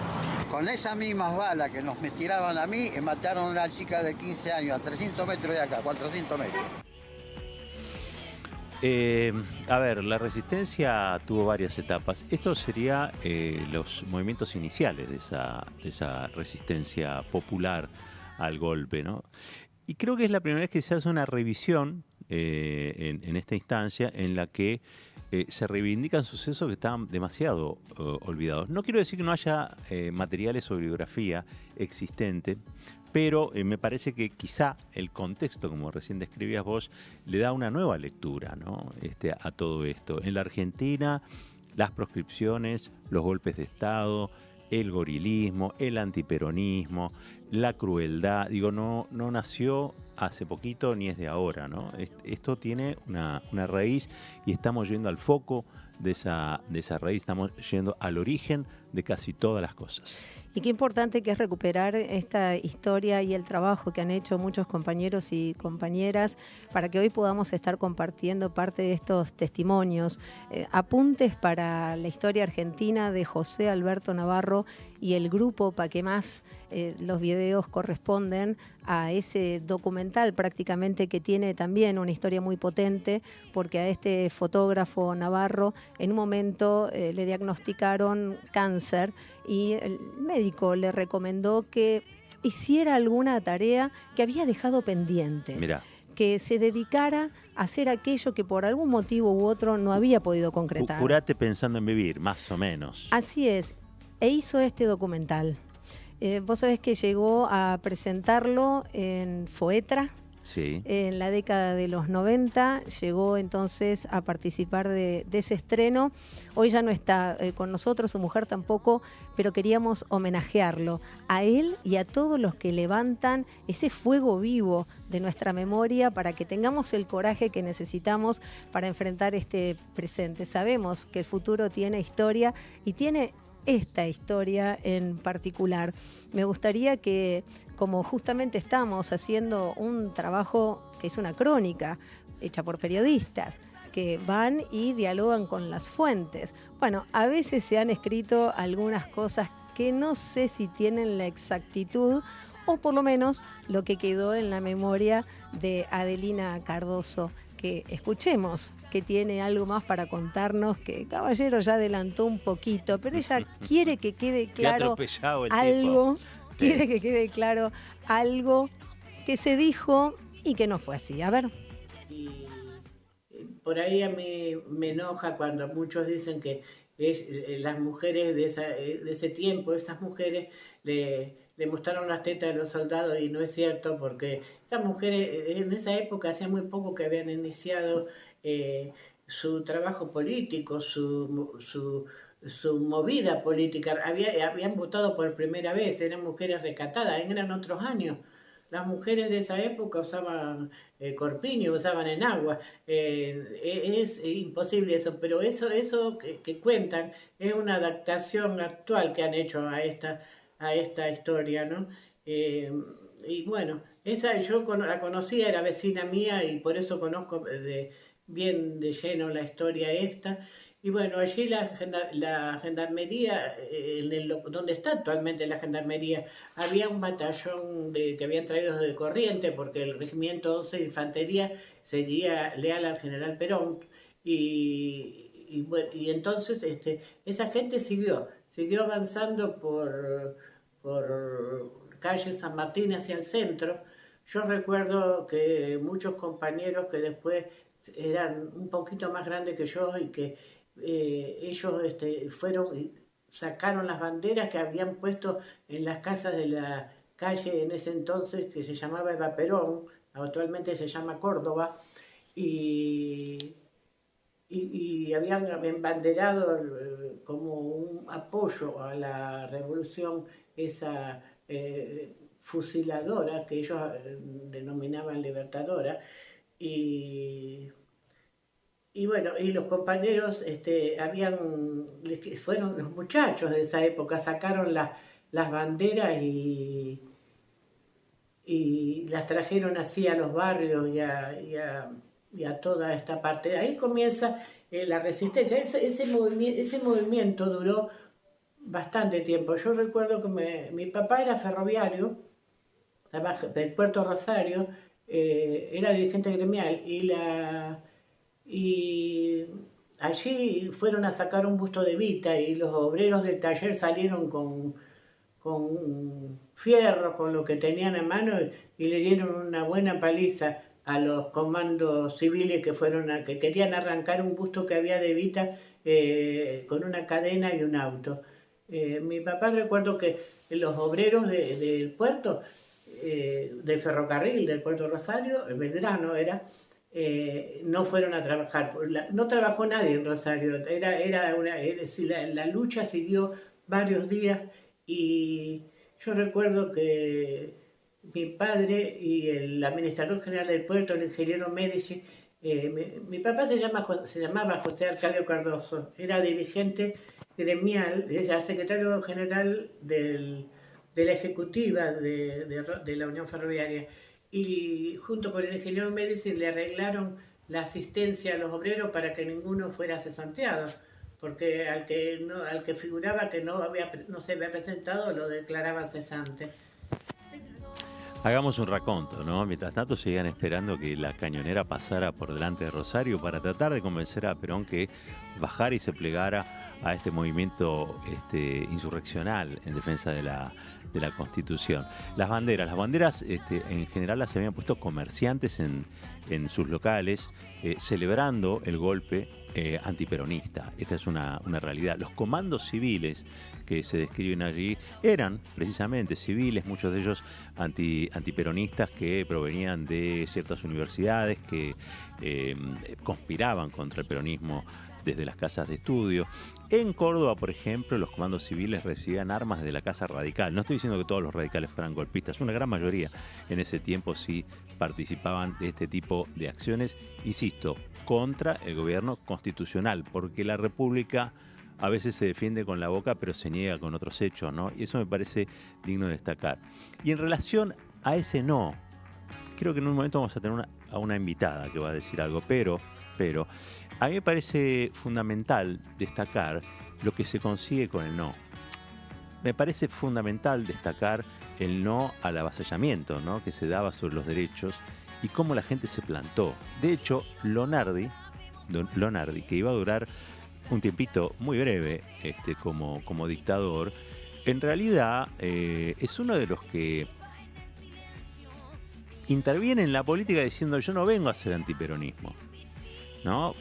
Con esas mismas balas que me tiraban a mí, mataron a una chica de 15 años, a 300 metros de acá, 400 metros. A ver, la resistencia tuvo varias etapas. Esto sería los movimientos iniciales de esa resistencia popular al golpe, ¿no? Y creo que es la primera vez que se hace una revisión en esta instancia en la que se reivindican sucesos que estaban demasiado olvidados. No quiero decir que no haya materiales o bibliografía existente, pero me parece que quizá el contexto, como recién describías vos, le da una nueva lectura, ¿no? A todo esto. En la Argentina, las proscripciones, los golpes de Estado, el gorilismo, el antiperonismo, la crueldad, no nació hace poquito ni es de ahora, ¿no? Esto tiene una raíz y estamos yendo al foco de esa raíz, estamos yendo al origen de casi todas las cosas. Y qué importante que es recuperar esta historia y el trabajo que han hecho muchos compañeros y compañeras para que hoy podamos estar compartiendo parte de estos testimonios. Apuntes para la historia argentina de José Alberto Navarro y el grupo Paquemás. Los videos corresponden a ese documental prácticamente que tiene también una historia muy potente, porque a este fotógrafo Navarro en un momento le diagnosticaron cáncer y el médico le recomendó que hiciera alguna tarea que había dejado pendiente. Mirá. Que se dedicara a hacer aquello que por algún motivo u otro no había podido concretar. Curate pensando en vivir, más o menos. Así es, e hizo este documental. Vos sabés que llegó a presentarlo en Foetra. Sí. En la década de los 90 llegó entonces a participar de ese estreno. Hoy ya no está con nosotros, su mujer tampoco, pero queríamos homenajearlo a él y a todos los que levantan ese fuego vivo de nuestra memoria para que tengamos el coraje que necesitamos para enfrentar este presente. Sabemos que el futuro tiene historia y tiene esta historia en particular. Me gustaría que, como justamente estamos haciendo un trabajo que es una crónica hecha por periodistas, que van y dialogan con las fuentes. Bueno, a veces se han escrito algunas cosas que no sé si tienen la exactitud o por lo menos lo que quedó en la memoria de Adelina Cardoso. Que escuchemos, que tiene algo más para contarnos, que Caballero ya adelantó un poquito, pero ella quiere que quede claro algo, quiere que quede claro algo que se dijo y que no fue así. A ver. Y por ahí a mí me enoja cuando muchos dicen que las mujeres de ese tiempo, esas mujeres le mostraron las tetas de los soldados, y no es cierto, porque esas mujeres en esa época hacía muy poco que habían iniciado su trabajo político, su movida política, habían votado por primera vez, eran mujeres recatadas, eran otros años. Las mujeres de esa época usaban corpiño, usaban enagua. Es imposible eso, pero eso que cuentan es una adaptación actual que han hecho a esta historia, ¿no? Y bueno, esa yo la conocía, era vecina mía y por eso conozco bien de lleno la historia esta. Y bueno, allí la gendarmería, donde está actualmente la gendarmería, había un batallón que habían traído de Corrientes, porque el regimiento 11 de Infantería seguía leal al general Perón. Y entonces esa gente siguió avanzando por calle San Martín hacia el centro. Yo recuerdo que muchos compañeros que después eran un poquito más grandes que yo y que ellos fueron y sacaron las banderas que habían puesto en las casas de la calle en ese entonces, que se llamaba Eva Perón, actualmente se llama Córdoba, y habían embanderado como un apoyo a la revolución esa fusiladora que ellos denominaban libertadora. Y bueno, y los compañeros fueron los muchachos de esa época, sacaron las banderas y las trajeron así a los barrios y a toda esta parte. Ahí comienza la resistencia. Ese movimiento duró bastante tiempo. Yo recuerdo que mi papá era ferroviario, del Puerto Rosario, era dirigente gremial, y allí fueron a sacar un busto de Evita y los obreros del taller salieron con fierro, con lo que tenían en mano, y le dieron una buena paliza a los comandos civiles que querían arrancar un busto que había de Evita con una cadena y un auto. Mi papá, recuerdo que los obreros del puerto, del ferrocarril del Puerto Rosario, el Belgrano era, no fueron a trabajar. No trabajó nadie en Rosario. La lucha siguió varios días, y yo recuerdo que mi padre y el administrador general del puerto, el ingeniero Médici, mi papá se llamaba José Arcadio Cardoso, era dirigente gremial, era secretario general de la ejecutiva de la Unión Ferroviaria, y junto con el ingeniero Médici le arreglaron la asistencia a los obreros para que ninguno fuera cesanteado, porque al que figuraba que no se había presentado lo declaraban cesante. Hagamos un raconto, ¿no? Mientras tanto seguían esperando que la cañonera pasara por delante de Rosario para tratar de convencer a Perón que bajara y se plegara a este movimiento insurreccional en defensa de la Constitución. Las banderas en general las habían puesto comerciantes en sus locales, celebrando el golpe antiperonista. Esta es una realidad. Los comandos civiles que se describen allí eran precisamente civiles, muchos de ellos antiperonistas, que provenían de ciertas universidades, que conspiraban contra el peronismo desde las casas de estudio. En Córdoba, por ejemplo, los comandos civiles recibían armas de la Casa Radical. No estoy diciendo que todos los radicales fueran golpistas, una gran mayoría en ese tiempo sí participaban de este tipo de acciones, insisto, contra el gobierno constitucional, porque la República a veces se defiende con la boca, pero se niega con otros hechos, ¿no? Y eso me parece digno de destacar. Y en relación a ese no, creo que en un momento vamos a tener a una invitada que va a decir algo, pero a mí me parece fundamental destacar lo que se consigue con el no. Me parece fundamental destacar el no al avasallamiento, ¿no?, que se daba sobre los derechos y cómo la gente se plantó. De hecho, Lonardi, que iba a durar un tiempito muy breve como dictador, en realidad es uno de los que interviene en la política diciendo: yo no vengo a hacer antiperonismo, ¿no?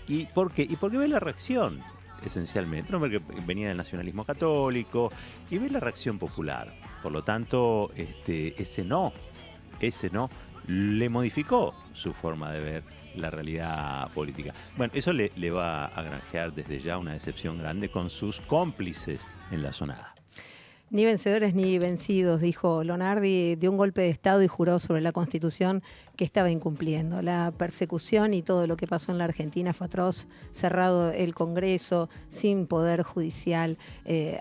¿Y por qué? Y porque ve la reacción, esencialmente, ¿no? Porque venía del nacionalismo católico y ve la reacción popular. Por lo tanto, ese no le modificó su forma de ver la realidad política. Bueno, eso le va a granjear desde ya una decepción grande con sus cómplices en la zonada. Ni vencedores ni vencidos, dijo Lonardi, dio un golpe de Estado y juró sobre la Constitución que estaba incumpliendo. La persecución y todo lo que pasó en la Argentina fue atroz, cerrado el Congreso, sin poder judicial,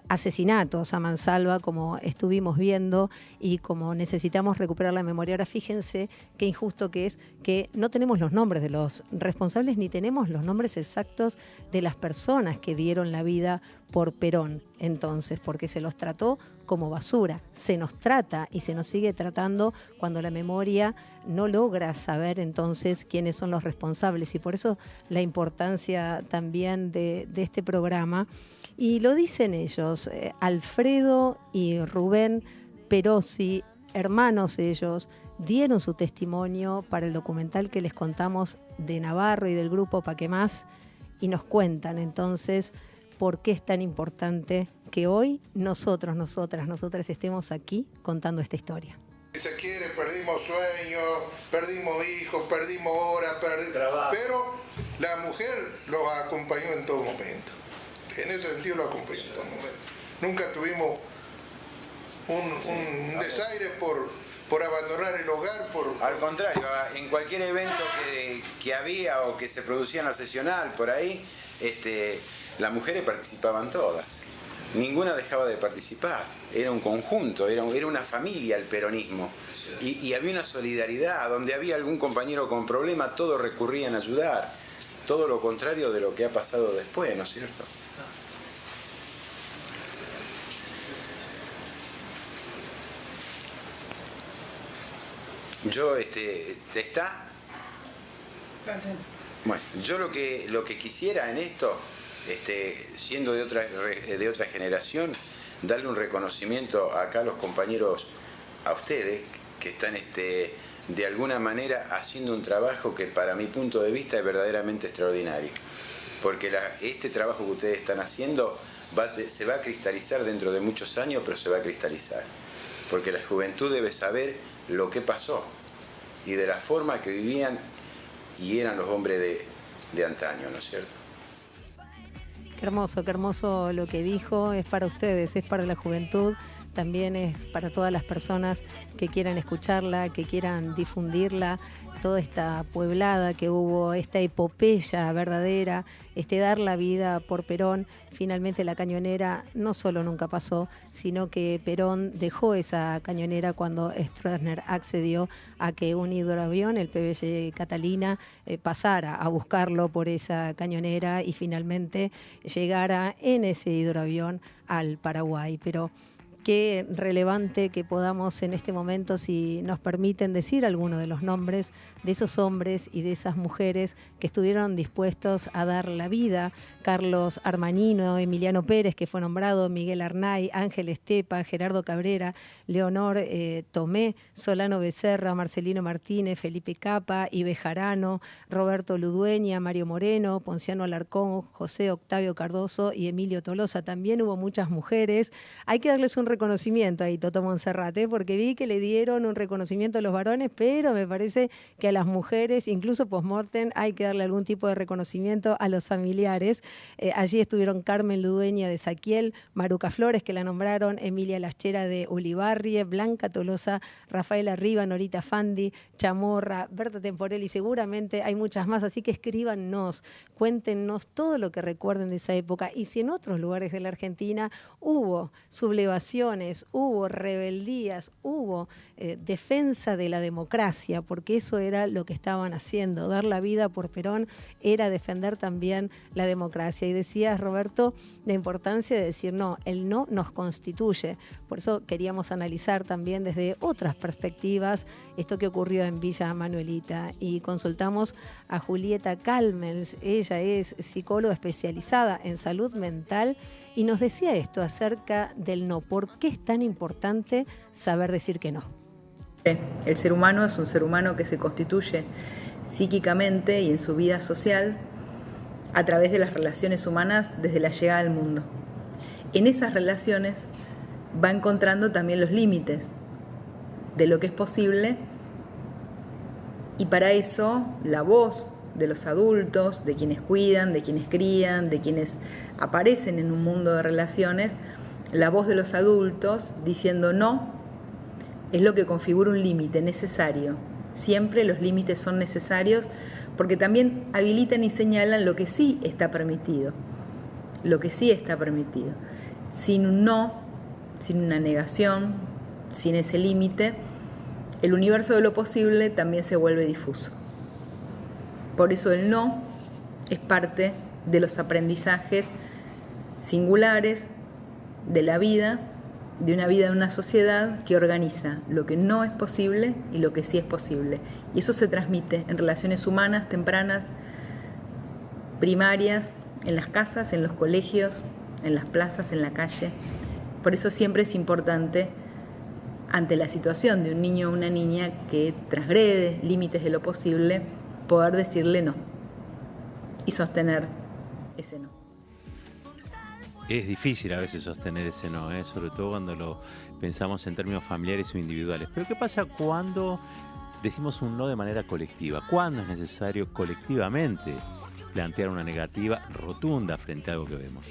asesinatos a mansalva, como estuvimos viendo, y como necesitamos recuperar la memoria. Ahora fíjense qué injusto que es que no tenemos los nombres de los responsables ni tenemos los nombres exactos de las personas que dieron la vida por Perón, entonces, porque se los trató como basura. Se nos trata y se nos sigue tratando cuando la memoria no logra saber entonces quiénes son los responsables, y por eso la importancia también de este programa. Y lo dicen ellos, Alfredo y Rubén Perosi, hermanos ellos, dieron su testimonio para el documental que les contamos de Navarro y del grupo Pa' Qué Más, y nos cuentan entonces por qué es tan importante que hoy nosotras estemos aquí contando esta historia. Si se quiere, perdimos sueños, perdimos hijos, perdimos horas, pero la mujer los acompañó en todo momento. En ese sentido los acompañó en todo momento. Nunca tuvimos un desaire por abandonar el hogar. Al contrario, en cualquier evento que había o que se producía en la sesional, por ahí, las mujeres participaban todas. Ninguna dejaba de participar. Era un conjunto, era una familia el peronismo. Y había una solidaridad. Donde había algún compañero con problema, todos recurrían a ayudar. todo lo contrario de lo que ha pasado después, ¿no es cierto? Yo, ¿está? Bueno, yo lo que quisiera en esto, siendo de otra generación, darle un reconocimiento acá a los compañeros, a ustedes, que están de alguna manera haciendo un trabajo que para mi punto de vista es verdaderamente extraordinario. Porque este trabajo que ustedes están haciendo se va a cristalizar dentro de muchos años, pero se va a cristalizar. Porque la juventud debe saber lo que pasó y de la forma que vivían y eran los hombres de antaño, ¿no es cierto? Qué hermoso lo que dijo. Es para ustedes, es para la juventud, también es para todas las personas que quieran escucharla, que quieran difundirla, toda esta pueblada que hubo, esta epopeya verdadera, dar la vida por Perón. Finalmente la cañonera no solo nunca pasó, sino que Perón dejó esa cañonera cuando Stroessner accedió a que un hidroavión, el PBY Catalina, pasara a buscarlo por esa cañonera y finalmente llegara en ese hidroavión al Paraguay. Pero qué relevante que podamos en este momento, si nos permiten decir algunos de los nombres de esos hombres y de esas mujeres que estuvieron dispuestos a dar la vida. Carlos Armanino, Emiliano Pérez, que fue nombrado, Miguel Arnay, Ángel Estepa, Gerardo Cabrera, Leonor Tomé, Solano Becerra, Marcelino Martínez, Felipe Capa, Ibe Jarano, Roberto Ludueña, Mario Moreno, Ponciano Alarcón, José Octavio Cardoso y Emilio Tolosa. También hubo muchas mujeres. Hay que darles un reconocimiento ahí, Toto Monserrat, porque vi que le dieron un reconocimiento a los varones, pero me parece que a las mujeres, incluso post-mortem, hay que darle algún tipo de reconocimiento a los familiares. Allí estuvieron Carmen Ludueña de Saquiel, Maruca Flores, que la nombraron, Emilia Laschera de Ulibarri, Blanca Tolosa, Rafaela Riva, Norita Fandi, Chamorra, Berta Temporelli, seguramente hay muchas más, así que escríbanos, cuéntenos todo lo que recuerden de esa época, y si en otros lugares de la Argentina hubo sublevaciones, hubo rebeldías, hubo defensa de la democracia, porque eso era lo que estaban haciendo. Dar la vida por Perón era defender también la democracia. Y decías, Roberto, la importancia de decir no, el no nos constituye. Por eso queríamos analizar también desde otras perspectivas esto que ocurrió en Villa Manuelita. Y consultamos a Julieta Calmels. Ella es psicóloga especializada en salud mental y nos decía esto acerca del no. ¿Por qué es tan importante saber decir que no? El ser humano es un ser humano que se constituye psíquicamente y en su vida social a través de las relaciones humanas desde la llegada al mundo. En esas relaciones va encontrando también los límites de lo que es posible, y para eso la voz de los adultos, de quienes cuidan, de quienes crían, de quienes aparecen en un mundo de relaciones, la voz de los adultos diciendo no es lo que configura un límite necesario. Siempre los límites son necesarios porque también habilitan y señalan lo que sí está permitido. Lo que sí está permitido. Sin un no, sin una negación, sin ese límite, el universo de lo posible también se vuelve difuso. Por eso el no es parte de los aprendizajes singulares de la vida, de una sociedad que organiza lo que no es posible y lo que sí es posible. Y eso se transmite en relaciones humanas tempranas, primarias, en las casas, en los colegios, en las plazas, en la calle. Por eso siempre es importante, ante la situación de un niño o una niña que transgrede límites de lo posible, poder decirle no y sostener ese no. Es difícil a veces sostener ese no, sobre todo cuando lo pensamos en términos familiares o individuales. Pero ¿qué pasa cuando decimos un no de manera colectiva? ¿Cuándo es necesario colectivamente plantear una negativa rotunda frente a algo que vemos?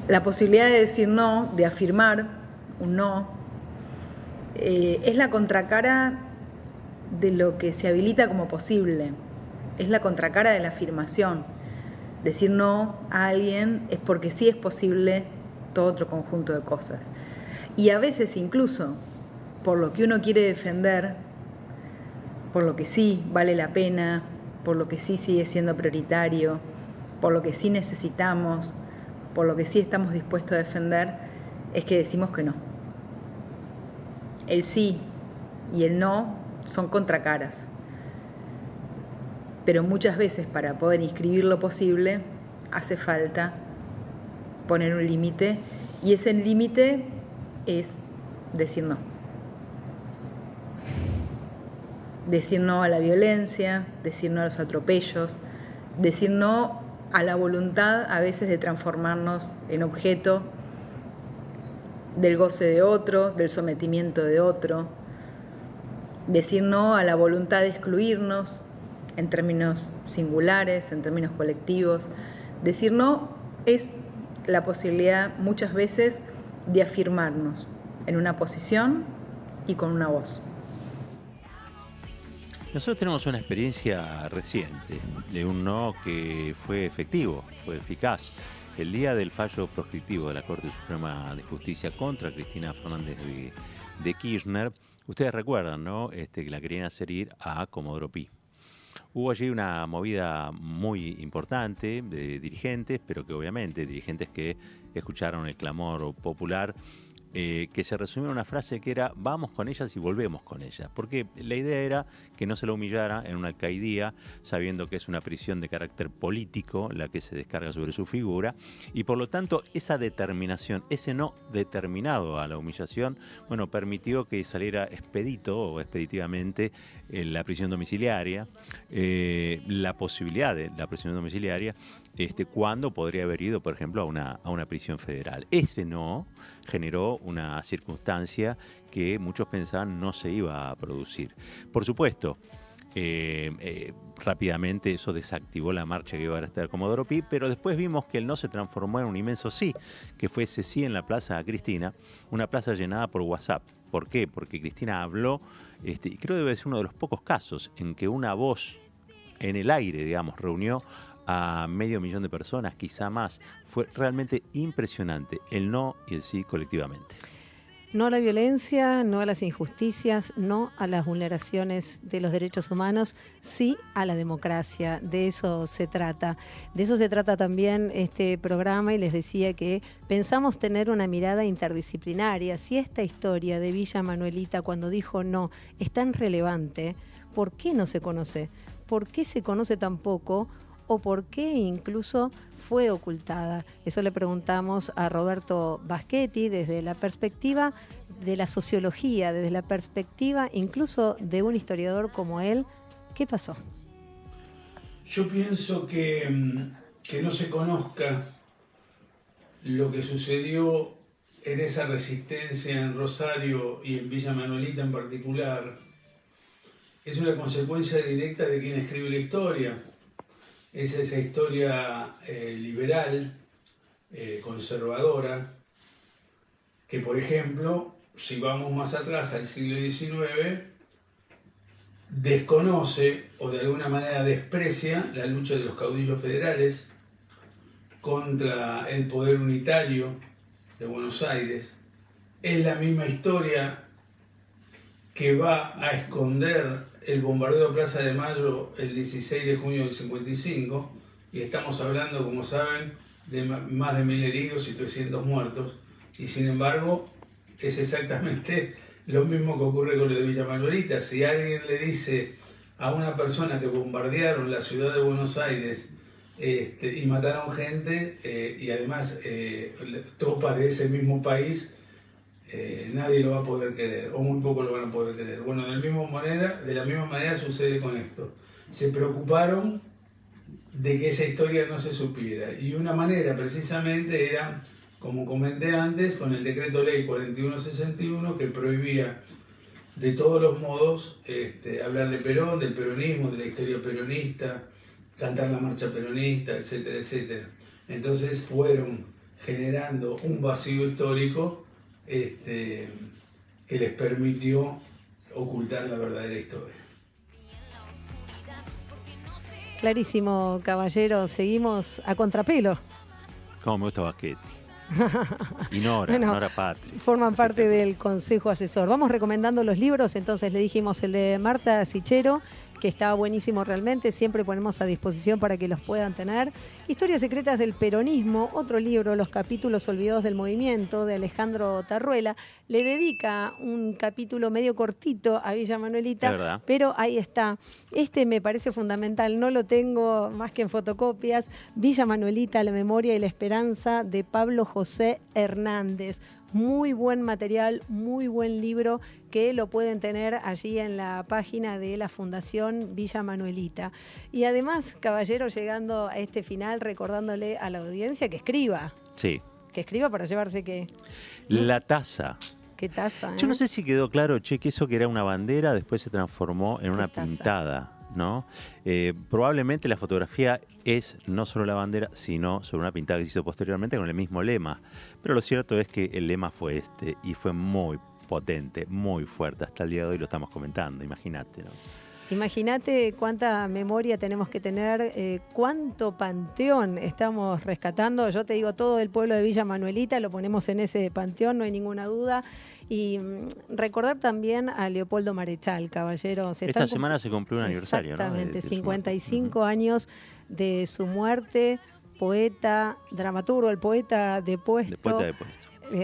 La posibilidad de decir no, de afirmar un no, es la contracara de lo que se habilita como posible. Es la contracara de la afirmación. Decir no a alguien es porque sí es posible todo otro conjunto de cosas. Y a veces incluso por lo que uno quiere defender, por lo que sí vale la pena, por lo que sí sigue siendo prioritario, por lo que sí necesitamos, por lo que sí estamos dispuestos a defender, es que decimos que no. El sí y el no son contracaras, pero muchas veces para poder inscribir lo posible hace falta poner un límite, y ese límite es decir no. Decir no a la violencia, decir no a los atropellos, decir no a la voluntad a veces de transformarnos en objeto del goce de otro, del sometimiento de otro, decir no a la voluntad de excluirnos en términos singulares, en términos colectivos. Decir no es la posibilidad muchas veces de afirmarnos en una posición y con una voz. Nosotros tenemos una experiencia reciente de un no que fue efectivo, fue eficaz. El día del fallo proscriptivo de la Corte Suprema de Justicia contra Cristina Fernández de Kirchner, ustedes recuerdan, ¿no? Que la querían hacer ir a Comodoro Pi. Hubo allí una movida muy importante de dirigentes, pero que obviamente dirigentes que escucharon el clamor popular, que se resumió en una frase que era: vamos con ellas y volvemos con ellas, porque la idea era que no se la humillara en una alcaidía, sabiendo que es una prisión de carácter político la que se descarga sobre su figura, y por lo tanto esa determinación, ese no determinado a la humillación, bueno, permitió que saliera expedito o expeditivamente la prisión domiciliaria, la posibilidad de la prisión domiciliaria, cuando podría haber ido, por ejemplo, a una prisión federal. Ese no generó una circunstancia que muchos pensaban no se iba a producir. Por supuesto, rápidamente eso desactivó la marcha que iba a estar Comodoro Pi, pero después vimos que el no se transformó en un inmenso sí, que fue ese sí en la Plaza Cristina, una plaza llenada por WhatsApp. ¿Por qué? Porque Cristina habló, y creo que debe ser uno de los pocos casos en que una voz en el aire, digamos, reunió a 500.000 de personas, quizá más. Fue realmente impresionante el no y el sí colectivamente. No a la violencia, no a las injusticias, no a las vulneraciones de los derechos humanos, sí a la democracia. De eso se trata. De eso se trata también este programa, y les decía que pensamos tener una mirada interdisciplinaria. Si esta historia de Villa Manuelita, cuando dijo no, es tan relevante, ¿por qué no se conoce? ¿Por qué se conoce tan poco? ¿O por qué incluso fue ocultada? Eso le preguntamos a Roberto Baschetti desde la perspectiva de la sociología, desde la perspectiva incluso de un historiador como él. ¿Qué pasó? Yo pienso que no se conozca lo que sucedió en esa resistencia en Rosario y en Villa Manuelita en particular es una consecuencia directa de quien escribe la historia. Es esa historia liberal, conservadora, que por ejemplo, si vamos más atrás al siglo XIX, desconoce o de alguna manera desprecia la lucha de los caudillos federales contra el poder unitario de Buenos Aires. Es la misma historia que va a esconder el bombardeo de Plaza de Mayo el 16 de junio del 55, y estamos hablando, como saben, de más de 1.000 heridos y 300 muertos, y sin embargo es exactamente lo mismo que ocurre con lo de Villa Manuelita. Si alguien le dice a una persona que bombardearon la ciudad de Buenos Aires y mataron gente, y además tropas de ese mismo país, nadie lo va a poder creer, o muy poco lo van a poder creer. Bueno, de la misma manera sucede con esto. Se preocuparon de que esa historia no se supiera, y una manera precisamente era, como comenté antes, con el decreto ley 4161, que prohibía de todos los modos hablar de Perón, del peronismo, de la historia peronista, cantar la marcha peronista, etcétera, etcétera. Entonces fueron generando un vacío histórico que les permitió ocultar la verdadera historia. Clarísimo, caballero. Seguimos a contrapelo. Cómo me gusta Baschetti. Y Nora Patri. Forman parte del Consejo Asesor. Vamos recomendando los libros, entonces le dijimos el de Marta Sichero, que está buenísimo realmente, siempre ponemos a disposición para que los puedan tener. Historias secretas del peronismo, otro libro, Los capítulos olvidados del movimiento, de Alejandro Tarruela. Le dedica un capítulo medio cortito a Villa Manuelita, pero ahí está. Este me parece fundamental, no lo tengo más que en fotocopias. Villa Manuelita, la memoria y la esperanza, de Pablo José Hernández. Muy buen material, muy buen libro, que lo pueden tener allí en la página de la Fundación Villa Manuelita. Y además, caballero, llegando a este final, recordándole a la audiencia que escriba. Sí. Que escriba para llevarse ¿qué? La taza. ¿Qué taza? Yo no sé si quedó claro, que eso que era una bandera después se transformó en una pintada, ¿no? Probablemente la fotografía es no solo la bandera, sino sobre una pintada que se hizo posteriormente con el mismo lema. Pero lo cierto es que el lema fue este y fue muy potente, muy fuerte. Hasta el día de hoy lo estamos comentando, imagínate, ¿no? Imagínate cuánta memoria tenemos que tener, cuánto panteón estamos rescatando. Yo te digo, todo el pueblo de Villa Manuelita lo ponemos en ese panteón, no hay ninguna duda. Y recordar también a Leopoldo Marechal, caballero. Esta semana se cumplió un aniversario, ¿no? Exactamente, 55 años de su muerte, poeta, dramaturgo, el poeta depuesto.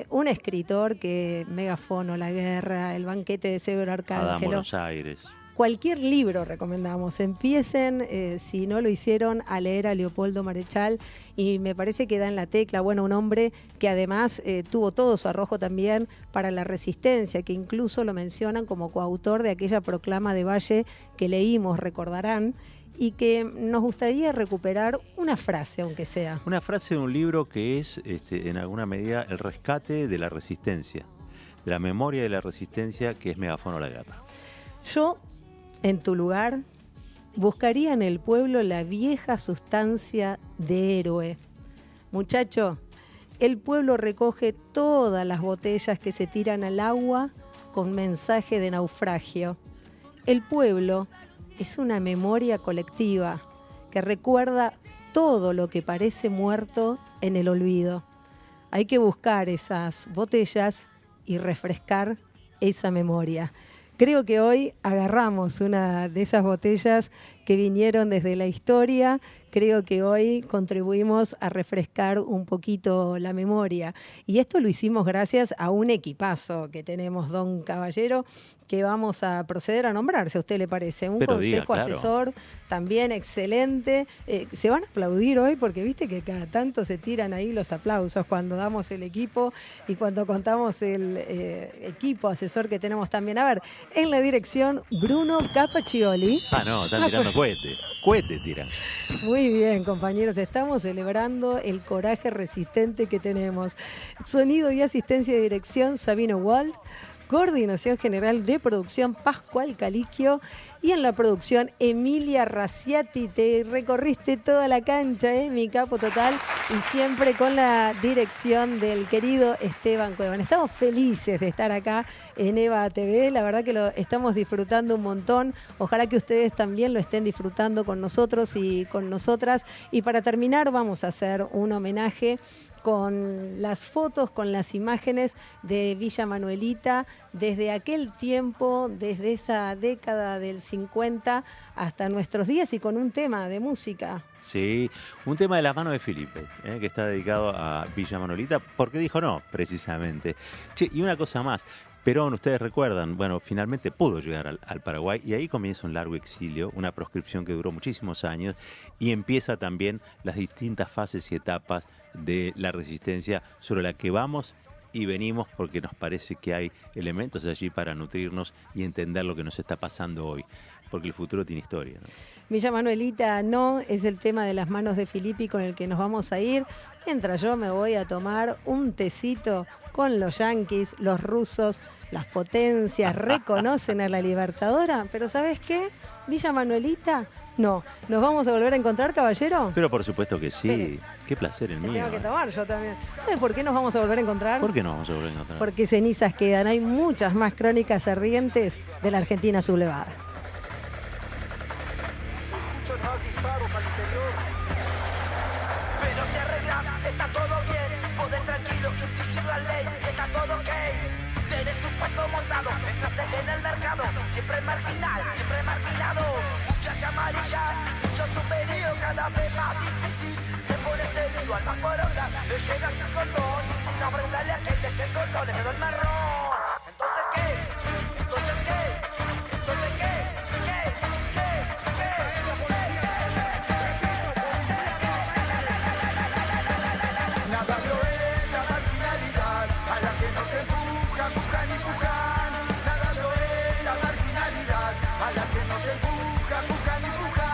Un escritor que Megafono, La Guerra, El banquete de Severo Arcángelo. Buenos Aires. Cualquier libro recomendamos. Empiecen, si no lo hicieron, a leer a Leopoldo Marechal, y me parece que da en la tecla. Bueno, un hombre que además tuvo todo su arrojo también para la resistencia, que incluso lo mencionan como coautor de aquella proclama de Valle que leímos, recordarán, y que nos gustaría recuperar una frase, aunque sea. Una frase de un libro que es, en alguna medida, el rescate de la resistencia, de la memoria de la resistencia, que es Megafono La Guerra. Yo, en tu lugar, buscaría en el pueblo la vieja sustancia de héroe. Muchacho, el pueblo recoge todas las botellas que se tiran al agua con mensaje de naufragio. El pueblo es una memoria colectiva que recuerda todo lo que parece muerto en el olvido. Hay que buscar esas botellas y refrescar esa memoria. Creo que hoy agarramos una de esas botellas que vinieron desde la historia. Creo que hoy contribuimos a refrescar un poquito la memoria. Y esto lo hicimos gracias a un equipazo que tenemos, don Caballero, que vamos a proceder a nombrar, si a usted le parece. Un consejo asesor también excelente. Se van a aplaudir hoy porque viste que cada tanto se tiran ahí los aplausos cuando damos el equipo y cuando contamos el equipo asesor que tenemos también. A ver, en la dirección, Bruno Capaccioli. No, están tirando cohetes. Cohetes tiran. Muy bien, compañeros, estamos celebrando el coraje resistente que tenemos. Sonido y asistencia de dirección, Sabino Wald. Coordinación General de Producción, Pascual Caliquio. Y en la producción, Emilia Raciati. Te recorriste toda la cancha, mi capo total. Y siempre con la dirección del querido Esteban Cuevana. Estamos felices de estar acá en EVA TV. La verdad que lo estamos disfrutando un montón. Ojalá que ustedes también lo estén disfrutando con nosotros y con nosotras. Y para terminar, vamos a hacer un homenaje con las fotos, con las imágenes de Villa Manuelita, desde aquel tiempo, desde esa década del 50 hasta nuestros días, y con un tema de música. Sí, un tema de las manos de Felipe, que está dedicado a Villa Manuelita, porque dijo no, precisamente. Che, y una cosa más. Perón, ustedes recuerdan, bueno, finalmente pudo llegar al Paraguay y ahí comienza un largo exilio, una proscripción que duró muchísimos años, y empieza también las distintas fases y etapas de la resistencia sobre la que vamos y venimos, porque nos parece que hay elementos allí para nutrirnos y entender lo que nos está pasando hoy, porque el futuro tiene historia, ¿no? Villa Manuelita no, es el tema de las manos de Filippi con el que nos vamos a ir, mientras yo me voy a tomar un tecito con los yanquis, los rusos, las potencias, reconocen a la Libertadora, pero ¿sabes qué? Villa Manuelita, no. ¿Nos vamos a volver a encontrar, caballero? Pero por supuesto que sí. Pero, qué placer el mío. Tengo que tomar yo también. ¿Sabes por qué nos vamos a volver a encontrar? ¿Por qué nos vamos a volver a encontrar? Porque cenizas quedan. Hay muchas más crónicas ardientes de la Argentina sublevada. Se escuchan más disparos al interior. Pero si arreglas, está todo bien. Podés tranquilo. encontraste en el mercado, siempre marginal, siempre marginado. Mucha camarilla, mucho superior, cada vez más difícil. Se pone tenido al más poronga, le llega sin condón. Sin ofrendarle a gente que el condón le quedó el marrón. Entonces, ¿qué? Entonces, ¿qué? Entonces, ¿qué? Nada lo es la marginalidad, a la que no se empujan, empujan y empujan. Nada lo es la marginalidad, a la que no se empujan, empujan y empujan.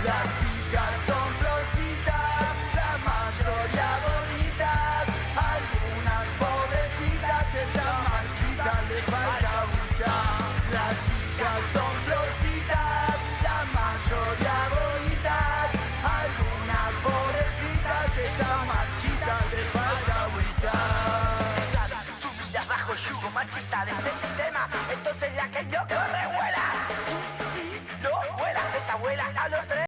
Las chicas son florcitas, la mayoría bonitas, algunas pobrecitas, están marchitas, le falta agüita. Las chicas son florcitas, la mayoría bonitas, algunas pobrecitas, están marchitas, le falta agüita. Su vida bajo el yugo machista de este sistema, entonces la que no corre vuela. Sí, no vuela, esa vuela a los tres.